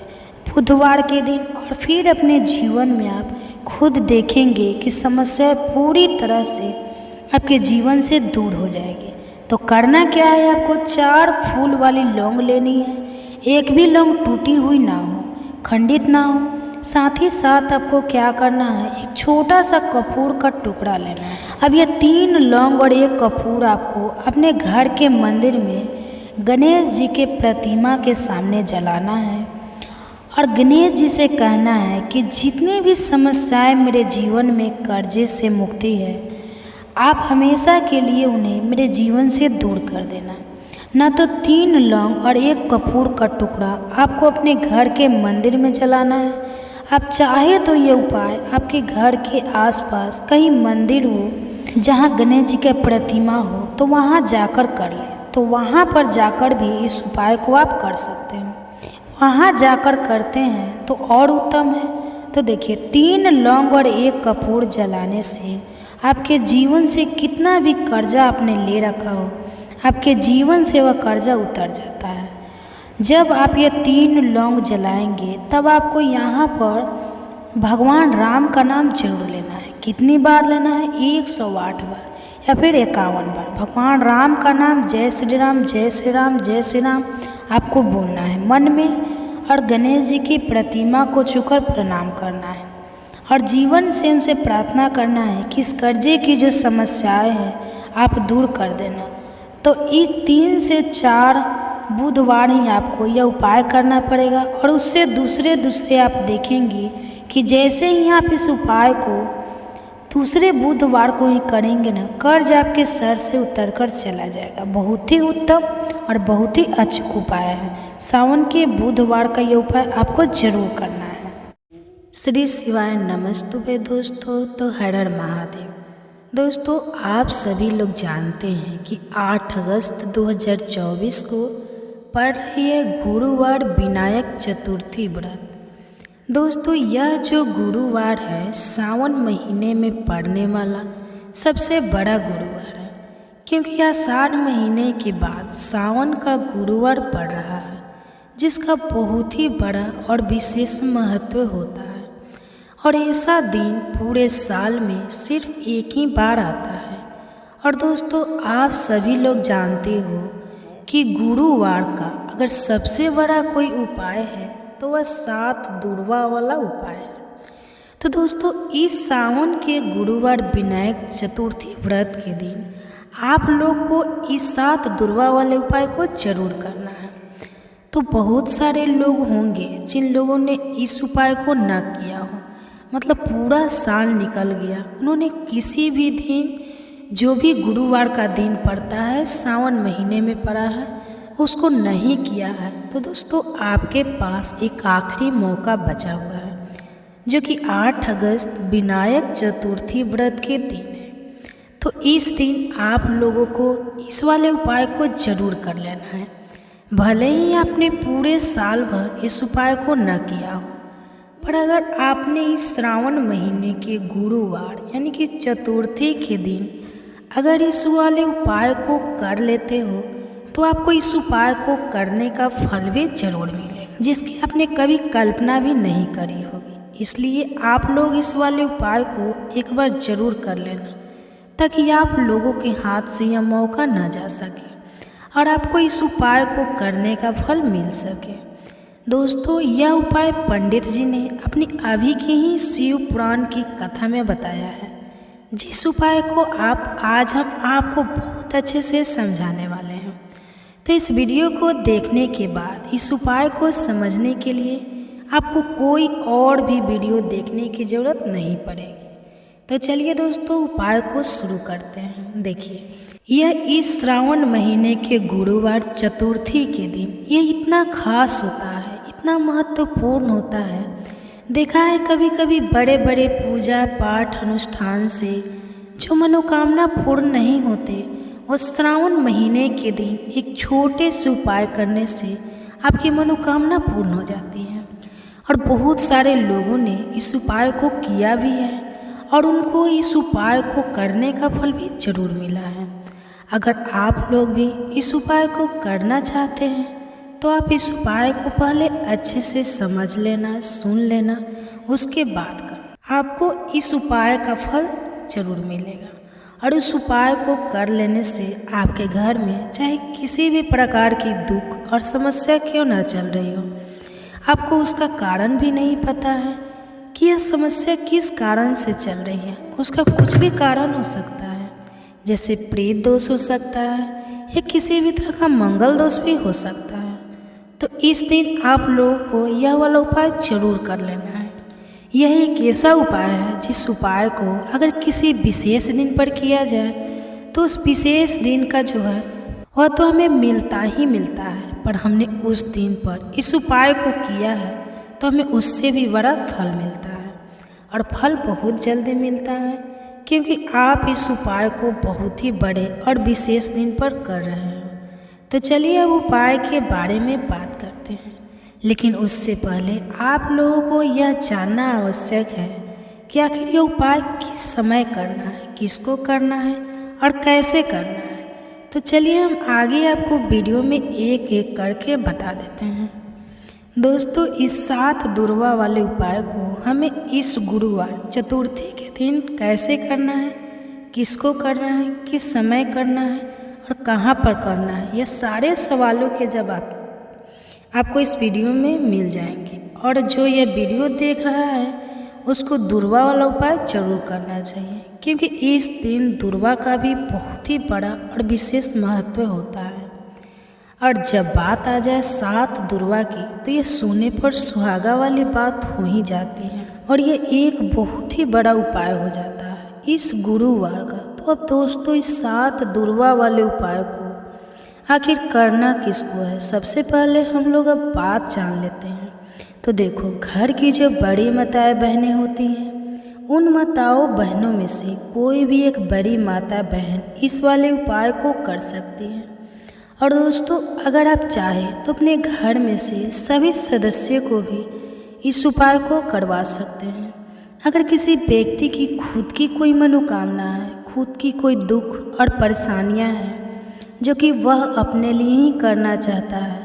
Speaker 1: बुधवार के दिन। और फिर अपने जीवन में आप खुद देखेंगे कि समस्या पूरी तरह से आपके जीवन से दूर हो जाएगी। तो करना क्या है, आपको 4 फूल वाली लौंग लेनी है। एक भी लौंग टूटी हुई ना हो, खंडित ना हो। साथ ही साथ आपको क्या करना है, एक छोटा सा कपूर का टुकड़ा लेना है। अब ये 3 लौंग और 1 कपूर आपको अपने घर के मंदिर में गणेश जी के प्रतिमा के सामने जलाना है और गणेश जी से कहना है कि जितनी भी समस्याएं मेरे जीवन में कर्जे से मुक्ति है, आप हमेशा के लिए उन्हें मेरे जीवन से दूर कर देना। ना तो 3 लौंग और 1 कपूर का टुकड़ा आपको अपने घर के मंदिर में जलाना है। आप चाहे तो ये उपाय आपके घर के आसपास कहीं मंदिर हो जहाँ गणेश जी का प्रतिमा हो, तो वहाँ जाकर कर लें। तो वहाँ पर जाकर भी इस उपाय को आप कर सकते हैं। वहाँ जाकर करते हैं तो और उत्तम है। तो देखिए, 3 लौंग और 1 कपूर जलाने से आपके जीवन से कितना भी कर्जा आपने ले रखा हो, आपके जीवन से वह कर्जा उतर जाता है। जब आप ये 3 लौंग जलाएंगे तब आपको यहाँ पर भगवान राम का नाम जरूर लेना है। कितनी बार लेना है? 108 बार या फिर 51 बार भगवान राम का नाम जय श्री राम जय श्री राम जय श्री राम आपको बोलना है मन में। और गणेश जी की प्रतिमा को छूकर प्रणाम करना है और जीवन से उनसे प्रार्थना करना है कि इस कर्जे की जो समस्याएं हैं आप दूर कर देना। तो इस 3 से 4 बुधवार ही आपको यह उपाय करना पड़ेगा। और उससे दूसरे आप देखेंगे कि जैसे ही आप इस उपाय को दूसरे बुधवार को ही करेंगे ना, कर्ज आपके सर से उतर कर चला जाएगा। बहुत ही उत्तम और बहुत ही अचूक उपाय है। सावन के बुधवार का यह उपाय आपको जरूर करना है। श्री शिवाय नमस्तुभे दोस्तों। तो हर हर महादेव। दोस्तों, आप सभी लोग जानते हैं कि 8 अगस्त 2024 को पड़ रही है गुरुवार विनायक चतुर्थी व्रत। दोस्तों, यह जो गुरुवार है सावन महीने में पड़ने वाला सबसे बड़ा गुरुवार है, क्योंकि आषाढ़ महीने के बाद सावन का गुरुवार पड़ रहा है, जिसका बहुत ही बड़ा और विशेष महत्व होता है। और ऐसा दिन पूरे साल में सिर्फ एक ही बार आता है। और दोस्तों, आप सभी लोग जानते हो कि गुरुवार का अगर सबसे बड़ा कोई उपाय है तो वह 7 दुर्वा वाला उपाय है। तो दोस्तों, इस सावन के गुरुवार विनायक चतुर्थी व्रत के दिन आप लोग को इस 7 दुर्वा वाले उपाय को जरूर करना है। तो बहुत सारे लोग होंगे जिन लोगों ने इस उपाय को न किया हो, मतलब पूरा साल निकल गया, उन्होंने किसी भी दिन जो भी गुरुवार का दिन पड़ता है सावन महीने में पड़ा है उसको नहीं किया है। तो दोस्तों, आपके पास एक आखिरी मौका बचा हुआ है, जो कि 8 अगस्त विनायक चतुर्थी व्रत के दिन है। तो इस दिन आप लोगों को इस वाले उपाय को जरूर कर लेना है। भले ही आपने पूरे साल भर इस उपाय को न किया हो, पर अगर आपने इस श्रावण महीने के गुरुवार यानी कि चतुर्थी के दिन अगर इस वाले उपाय को कर लेते हो तो आपको इस उपाय को करने का फल भी जरूर मिलेगा, जिसकी आपने कभी कल्पना भी नहीं करी होगी। इसलिए आप लोग इस वाले उपाय को एक बार जरूर कर लेना, ताकि आप लोगों के हाथ से यह मौका न जा सके और आपको इस उपाय को करने का फल मिल सके। दोस्तों, यह उपाय पंडित जी ने अपनी अभी की ही शिव पुराण की कथा में बताया है, जिस उपाय को आज हम आपको बहुत अच्छे से समझाने वाले हैं। तो इस वीडियो को देखने के बाद इस उपाय को समझने के लिए आपको कोई और भी वीडियो देखने की ज़रूरत नहीं पड़ेगी। तो चलिए दोस्तों, उपाय को शुरू करते हैं। देखिए, यह इस श्रावण महीने के गुरुवार चतुर्थी के दिन ये इतना खास होता है, इतना महत्वपूर्ण होता है। देखा है कभी कभी बड़े बड़े पूजा पाठ अनुष्ठान से जो मनोकामना पूर्ण नहीं होते, वो श्रावण महीने के दिन एक छोटे से उपाय करने से आपकी मनोकामना पूर्ण हो जाती है। और बहुत सारे लोगों ने इस उपाय को किया भी है और उनको इस उपाय को करने का फल भी जरूर मिला है। अगर आप लोग भी इस उपाय को करना चाहते हैं तो आप इस उपाय को पहले अच्छे से समझ लेना, सुन लेना, उसके बाद करना। आपको इस उपाय का फल जरूर मिलेगा और उस उपाय को कर लेने से आपके घर में चाहे किसी भी प्रकार की दुख और समस्या क्यों ना चल रही हो, आपको उसका कारण भी नहीं पता है कि यह समस्या किस कारण से चल रही है। उसका कुछ भी कारण हो सकता है, जैसे प्रेत दोष हो सकता है या किसी भी तरह का मंगल दोष भी हो सकता है। तो इस दिन आप लोगों को यह वाला उपाय जरूर कर लेना है। यह एक ऐसा उपाय है जिस उपाय को अगर किसी विशेष दिन पर किया जाए तो उस विशेष दिन का जो है वह तो हमें मिलता ही मिलता है, पर हमने उस दिन पर इस उपाय को किया है तो हमें उससे भी बड़ा फल मिलता है और फल बहुत जल्दी मिलता है, क्योंकि आप इस उपाय को बहुत ही बड़े और विशेष दिन पर कर रहे हैं। तो चलिए अब उपाय के बारे में बात करते हैं, लेकिन उससे पहले आप लोगों को यह जानना आवश्यक है कि आखिर यह उपाय किस समय करना है, किसको करना है और कैसे करना है। तो चलिए हम आगे आपको वीडियो में एक एक करके बता देते हैं। दोस्तों, इस 7 दुर्वा वाले उपाय को हमें इस गुरुवार चतुर्थी के दिन कैसे करना है, किसको करना है, किस समय करना है और कहाँ पर करना है, यह सारे सवालों के जवाब आपको इस वीडियो में मिल जाएंगे। और जो यह वीडियो देख रहा है उसको दुर्वा वाला उपाय जरूर करना चाहिए, क्योंकि इस दिन दुर्वा का भी बहुत ही बड़ा और विशेष महत्व होता है। और जब बात आ जाए 7 दुर्वा की तो ये सोने पर सुहागा वाली बात हो ही जाती है और ये एक बहुत ही बड़ा उपाय हो जाता है इस गुरुवार का। तो अब दोस्तों, इस 7 दुर्वा वाले उपाय को आखिर करना किसको है, सबसे पहले हम लोग अब बात जान लेते हैं। तो देखो, घर की जो बड़ी माताएं बहनें होती हैं, उन माताओं बहनों में से कोई भी एक बड़ी माता बहन इस वाले उपाय को कर सकती है। और दोस्तों, अगर आप चाहें तो अपने घर में से सभी सदस्य को भी इस उपाय को करवा सकते हैं। अगर किसी व्यक्ति की खुद की कोई मनोकामना है, खुद की कोई दुख और परेशानियां हैं जो कि वह अपने लिए ही करना चाहता है,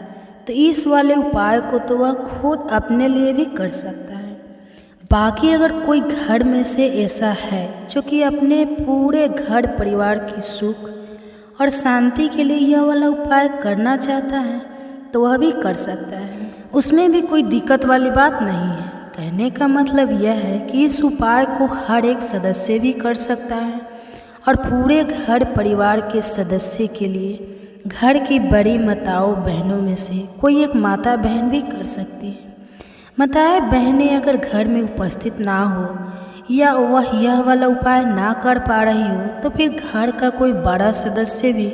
Speaker 1: तो इस वाले उपाय को तो वह खुद अपने लिए भी कर सकता है। बाकी अगर कोई घर में से ऐसा है जो कि अपने पूरे घर परिवार की सुख और शांति के लिए यह वाला उपाय करना चाहता है, तो वह भी कर सकता है। उसमें भी कोई दिक्कत वाली बात नहीं है। कहने का मतलब यह है कि इस उपाय को हर एक सदस्य भी कर सकता है और पूरे घर परिवार के सदस्य के लिए घर की बड़ी माताओं बहनों में से कोई एक माता बहन भी कर सकती है। माताएं बहनें अगर घर में उपस्थित ना हो या वह यह वाला उपाय ना कर पा रही हो, तो फिर घर का कोई बड़ा सदस्य भी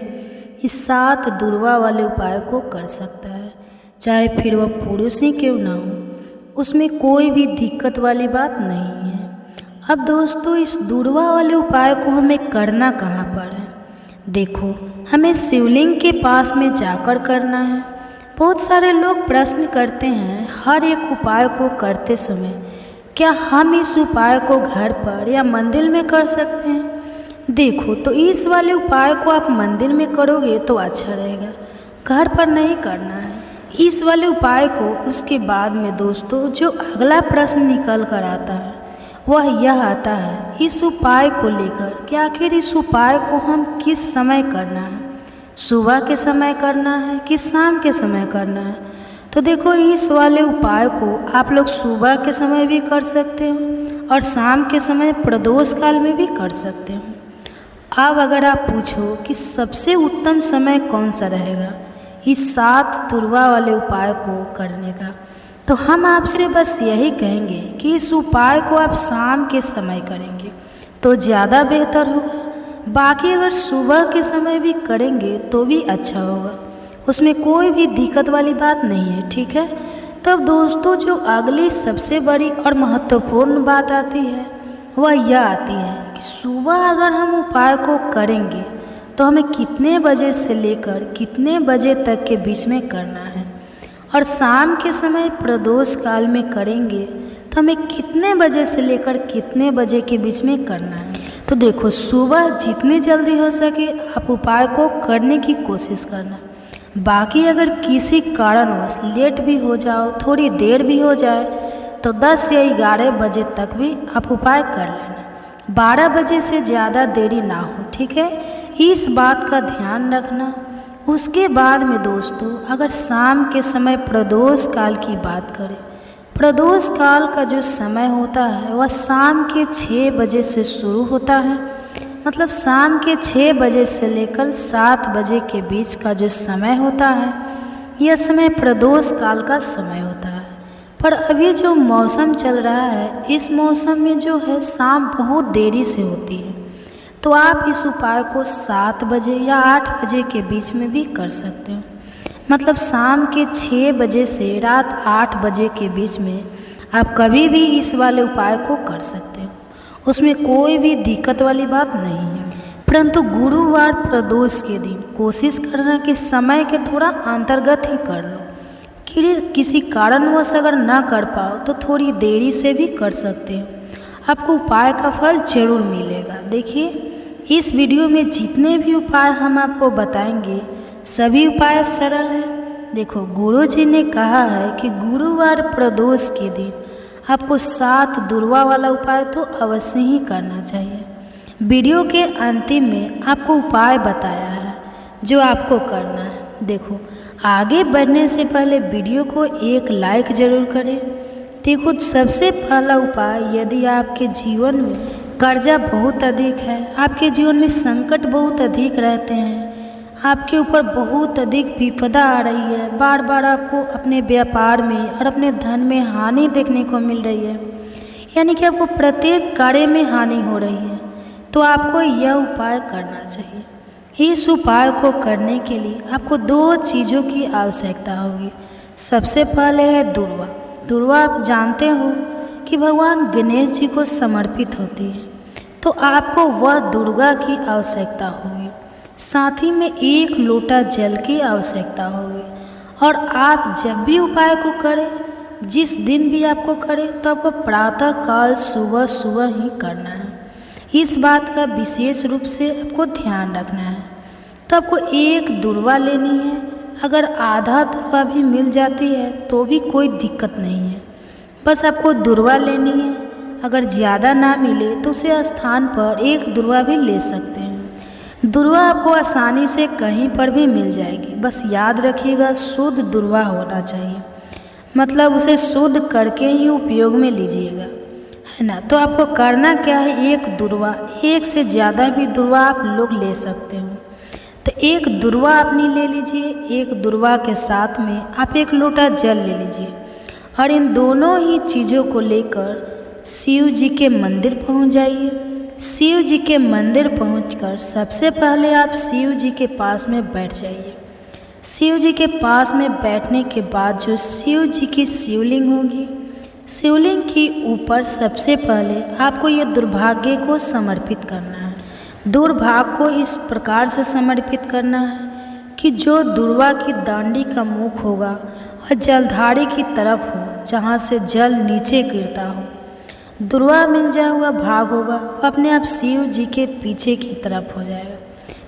Speaker 1: इस 7 दुर्वा वाले उपाय को कर सकता है, चाहे फिर वह पुरुष ही क्यों ना हो। उसमें कोई भी दिक्कत वाली बात नहीं है। अब दोस्तों, इस दुर्वा वाले उपाय को हमें करना कहाँ पर है? देखो, हमें शिवलिंग के पास में जाकर करना है। बहुत सारे लोग प्रश्न करते हैं हर एक उपाय को करते समय, क्या हम इस उपाय को घर पर या मंदिर में कर सकते हैं? देखो, तो इस वाले उपाय को आप मंदिर में करोगे तो अच्छा रहेगा, घर पर नहीं करना है इस वाले उपाय को। उसके बाद में दोस्तों, जो अगला प्रश्न निकल कर आता है वह यह आता है इस उपाय को लेकर कि आखिर इस उपाय को हम किस समय करना है, सुबह के समय करना है कि शाम के समय करना है? तो देखो, इस वाले उपाय को आप लोग सुबह के समय भी कर सकते हो और शाम के समय प्रदोष काल में भी कर सकते हो। अब अगर आप पूछो कि सबसे उत्तम समय कौन सा रहेगा इस 7 दुर्वा वाले उपाय को करने का, तो हम आपसे बस यही कहेंगे कि इस उपाय को आप शाम के समय करेंगे तो ज़्यादा बेहतर होगा। बाकी अगर सुबह के समय भी करेंगे तो भी अच्छा होगा, उसमें कोई भी दिक्कत वाली बात नहीं है, ठीक है। तब दोस्तों, जो अगली सबसे बड़ी और महत्वपूर्ण बात आती है वह यह आती है कि सुबह अगर हम उपाय को करेंगे तो हमें कितने बजे से लेकर कितने बजे तक के बीच में करना है। और शाम के समय प्रदोष काल में करेंगे तो हमें कितने बजे से लेकर कितने बजे के बीच में करना है। तो देखो, सुबह जितनी जल्दी हो सके आप उपाय को करने की कोशिश करना। बाकी अगर किसी कारणवश लेट भी हो जाओ, थोड़ी देर भी हो जाए, तो 10 या 11 बजे तक भी आप उपाय कर लेना। 12 बजे से ज़्यादा देरी ना हो, ठीक है, इस बात का ध्यान रखना। उसके बाद में दोस्तों, अगर शाम के समय प्रदोष काल की बात करें, प्रदोष काल का जो समय होता है वह शाम के 6 बजे से शुरू होता है। मतलब शाम के 6 बजे से लेकर 7 बजे के बीच का जो समय होता है, यह समय प्रदोष काल का समय होता है। पर अभी जो मौसम चल रहा है, इस मौसम में जो है शाम बहुत देरी से होती है, तो आप इस उपाय को 7 बजे या 8 बजे के बीच में भी कर सकते हो। मतलब शाम के 6 बजे से रात 8 बजे के बीच में आप कभी भी इस वाले उपाय को कर सकते हो, उसमें कोई भी दिक्कत वाली बात नहीं है। परंतु गुरुवार प्रदोष के दिन कोशिश करना कि समय के थोड़ा अंतर्गत ही कर लो। किसी कारणवश अगर ना कर पाओ तो थोड़ी देरी से भी कर सकते हो, आपको उपाय का फल जरूर मिलेगा। देखिए, इस वीडियो में जितने भी उपाय हम आपको बताएंगे सभी उपाय सरल हैं। देखो, गुरुजी ने कहा है कि गुरुवार प्रदोष के दिन आपको 7 दुर्वा वाला उपाय तो अवश्य ही करना चाहिए। वीडियो के अंतिम में आपको उपाय बताया है जो आपको करना है। देखो, आगे बढ़ने से पहले वीडियो को एक लाइक ज़रूर करें। देखो, सबसे पहला उपाय, यदि आपके जीवन में कर्जा बहुत अधिक है, आपके जीवन में संकट बहुत अधिक रहते हैं, आपके ऊपर बहुत अधिक विपदा आ रही है, बार बार आपको अपने व्यापार में और अपने धन में हानि देखने को मिल रही है, यानी कि आपको प्रत्येक कार्य में हानि हो रही है, तो आपको यह उपाय करना चाहिए। इस उपाय को करने के लिए आपको 2 चीज़ों की आवश्यकता होगी। सबसे पहले है दुर्वा। दुर्वा आप जानते हो कि भगवान गणेश जी को समर्पित होती है, तो आपको वह दुर्गा की आवश्यकता होगी। साथ ही में 1 लोटा जल की आवश्यकता होगी। और आप जब भी उपाय को करें, जिस दिन भी आपको करें, तो आपको प्रातः काल सुबह सुबह ही करना है। इस बात का विशेष रूप से आपको ध्यान रखना है। तो आपको 1 दुर्वा लेनी है। अगर आधा दुर्वा भी मिल जाती है तो भी कोई दिक्कत नहीं है, बस आपको दुर्वा लेनी है। अगर ज़्यादा ना मिले तो उसे स्थान पर 1 दुर्वा भी ले सकते हैं। दुर्वा आपको आसानी से कहीं पर भी मिल जाएगी, बस याद रखिएगा शुद्ध दुर्वा होना चाहिए, मतलब उसे शुद्ध करके ही उपयोग में लीजिएगा, है ना। तो आपको करना क्या है, 1 दुर्वा, 1 से ज़्यादा भी दुर्वा आप लोग ले सकते हो। तो 1 दुर्वा आपने ले लीजिए। 1 दुर्वा के साथ में आप 1 लोटा जल ले लीजिए और इन दोनों ही चीज़ों को लेकर शिव जी के मंदिर पहुंच जाइए। शिव जी के मंदिर पहुंचकर सबसे पहले आप शिव जी के पास में बैठ जाइए। शिव जी के पास में बैठने के बाद जो शिव जी की शिवलिंग होगी, शिवलिंग के ऊपर सबसे पहले आपको ये दुर्भाग्य को समर्पित करना है। दुर्भाग्य को इस प्रकार से समर्पित करना है कि जो दुर्वा की दांडी का मुख होगा वह जलधारी की तरफ हो, जहाँ से जल नीचे गिरता हो। दुर्वा मिल जाए हुआ भाग होगा, वह अपने आप शिव जी के पीछे की तरफ हो जाएगा,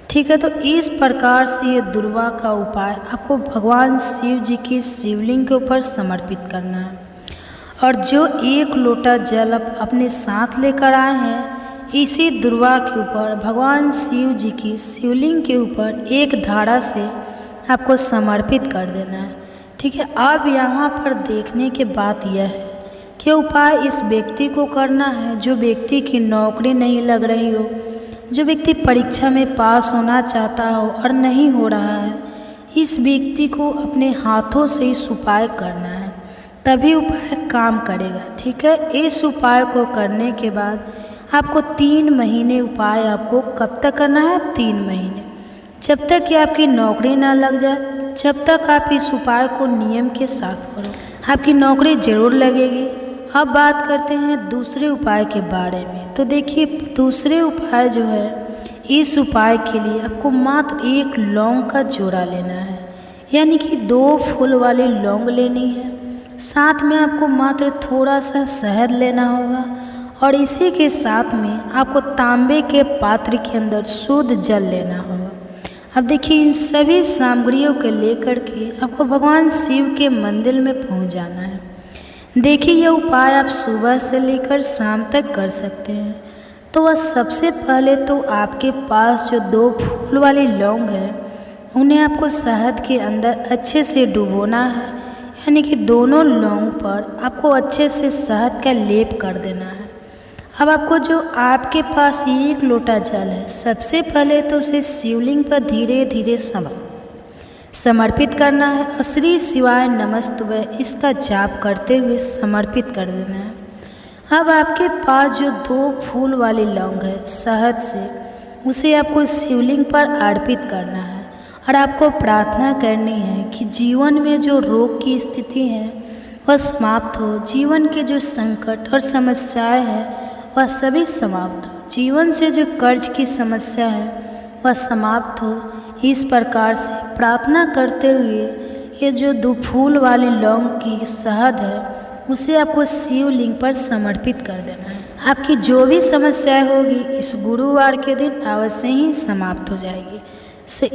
Speaker 1: ठीक है। तो इस प्रकार से ये दुर्वा का उपाय आपको भगवान शिव जी की शिवलिंग के ऊपर समर्पित करना है। और जो 1 लोटा जल आप अपने साथ लेकर आए हैं, इसी दुर्वा के ऊपर भगवान शिव जी की शिवलिंग के ऊपर 1 धारा से आपको समर्पित कर देना है, ठीक है। अब यहाँ पर देखने की बात यह है कि उपाय इस व्यक्ति को करना है जो व्यक्ति की नौकरी नहीं लग रही हो, जो व्यक्ति परीक्षा में पास होना चाहता हो और नहीं हो रहा है, इस व्यक्ति को अपने हाथों से इस उपाय करना है, तभी उपाय काम करेगा, ठीक है। इस उपाय को करने के बाद आपको 3 महीने उपाय आपको कब तक करना है, 3 महीने, जब तक कि आपकी नौकरी ना लग जाए, जब तक आप इस उपाय को नियम के साथ करो, आपकी नौकरी ज़रूर लगेगी। अब बात करते हैं दूसरे उपाय के बारे में। तो देखिए, दूसरे उपाय जो है, इस उपाय के लिए आपको मात्र 1 लौंग का जोड़ा लेना है। यानी कि 2 फूल वाली लौंग लेनी है। साथ में आपको मात्र थोड़ा सा शहद लेना होगा और इसी के साथ में आपको तांबे के पात्र के अंदर शुद्ध जल लेना होगा। अब देखिए, इन सभी सामग्रियों को लेकर के आपको भगवान शिव के मंदिर में पहुंच जाना है। देखिए, यह उपाय आप सुबह से लेकर शाम तक कर सकते हैं। तो वह सबसे पहले तो आपके पास जो 2 फूल वाली लौंग है, उन्हें आपको शहद के अंदर अच्छे से डुबोना है, यानी कि दोनों लौंग पर आपको अच्छे से शहद का लेप कर देना है। अब आपको जो आपके पास 1 लोटा जल है, सबसे पहले तो उसे शिवलिंग पर धीरे धीरे समर्पित करना है और श्री शिवाय नमस्तुभ्यं इसका जाप करते हुए समर्पित कर देना है। अब आपके पास जो 2 फूल वाली लौंग है शहद से, उसे आपको शिवलिंग पर अर्पित करना है और आपको प्रार्थना करनी है कि जीवन में जो रोग की स्थिति है वह समाप्त हो, जीवन के जो संकट और समस्याएं हैं वह सभी समाप्त हो, जीवन से जो कर्ज की समस्या है वह समाप्त हो। इस प्रकार से प्रार्थना करते हुए ये जो 2 फूल वाली लौंग की शहद है उसे आपको शिवलिंग पर समर्पित कर देना है। आपकी जो भी समस्याएं होगी इस गुरुवार के दिन अवश्य ही समाप्त हो जाएगी।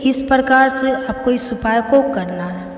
Speaker 1: इस प्रकार से आपको इस उपाय को करना है।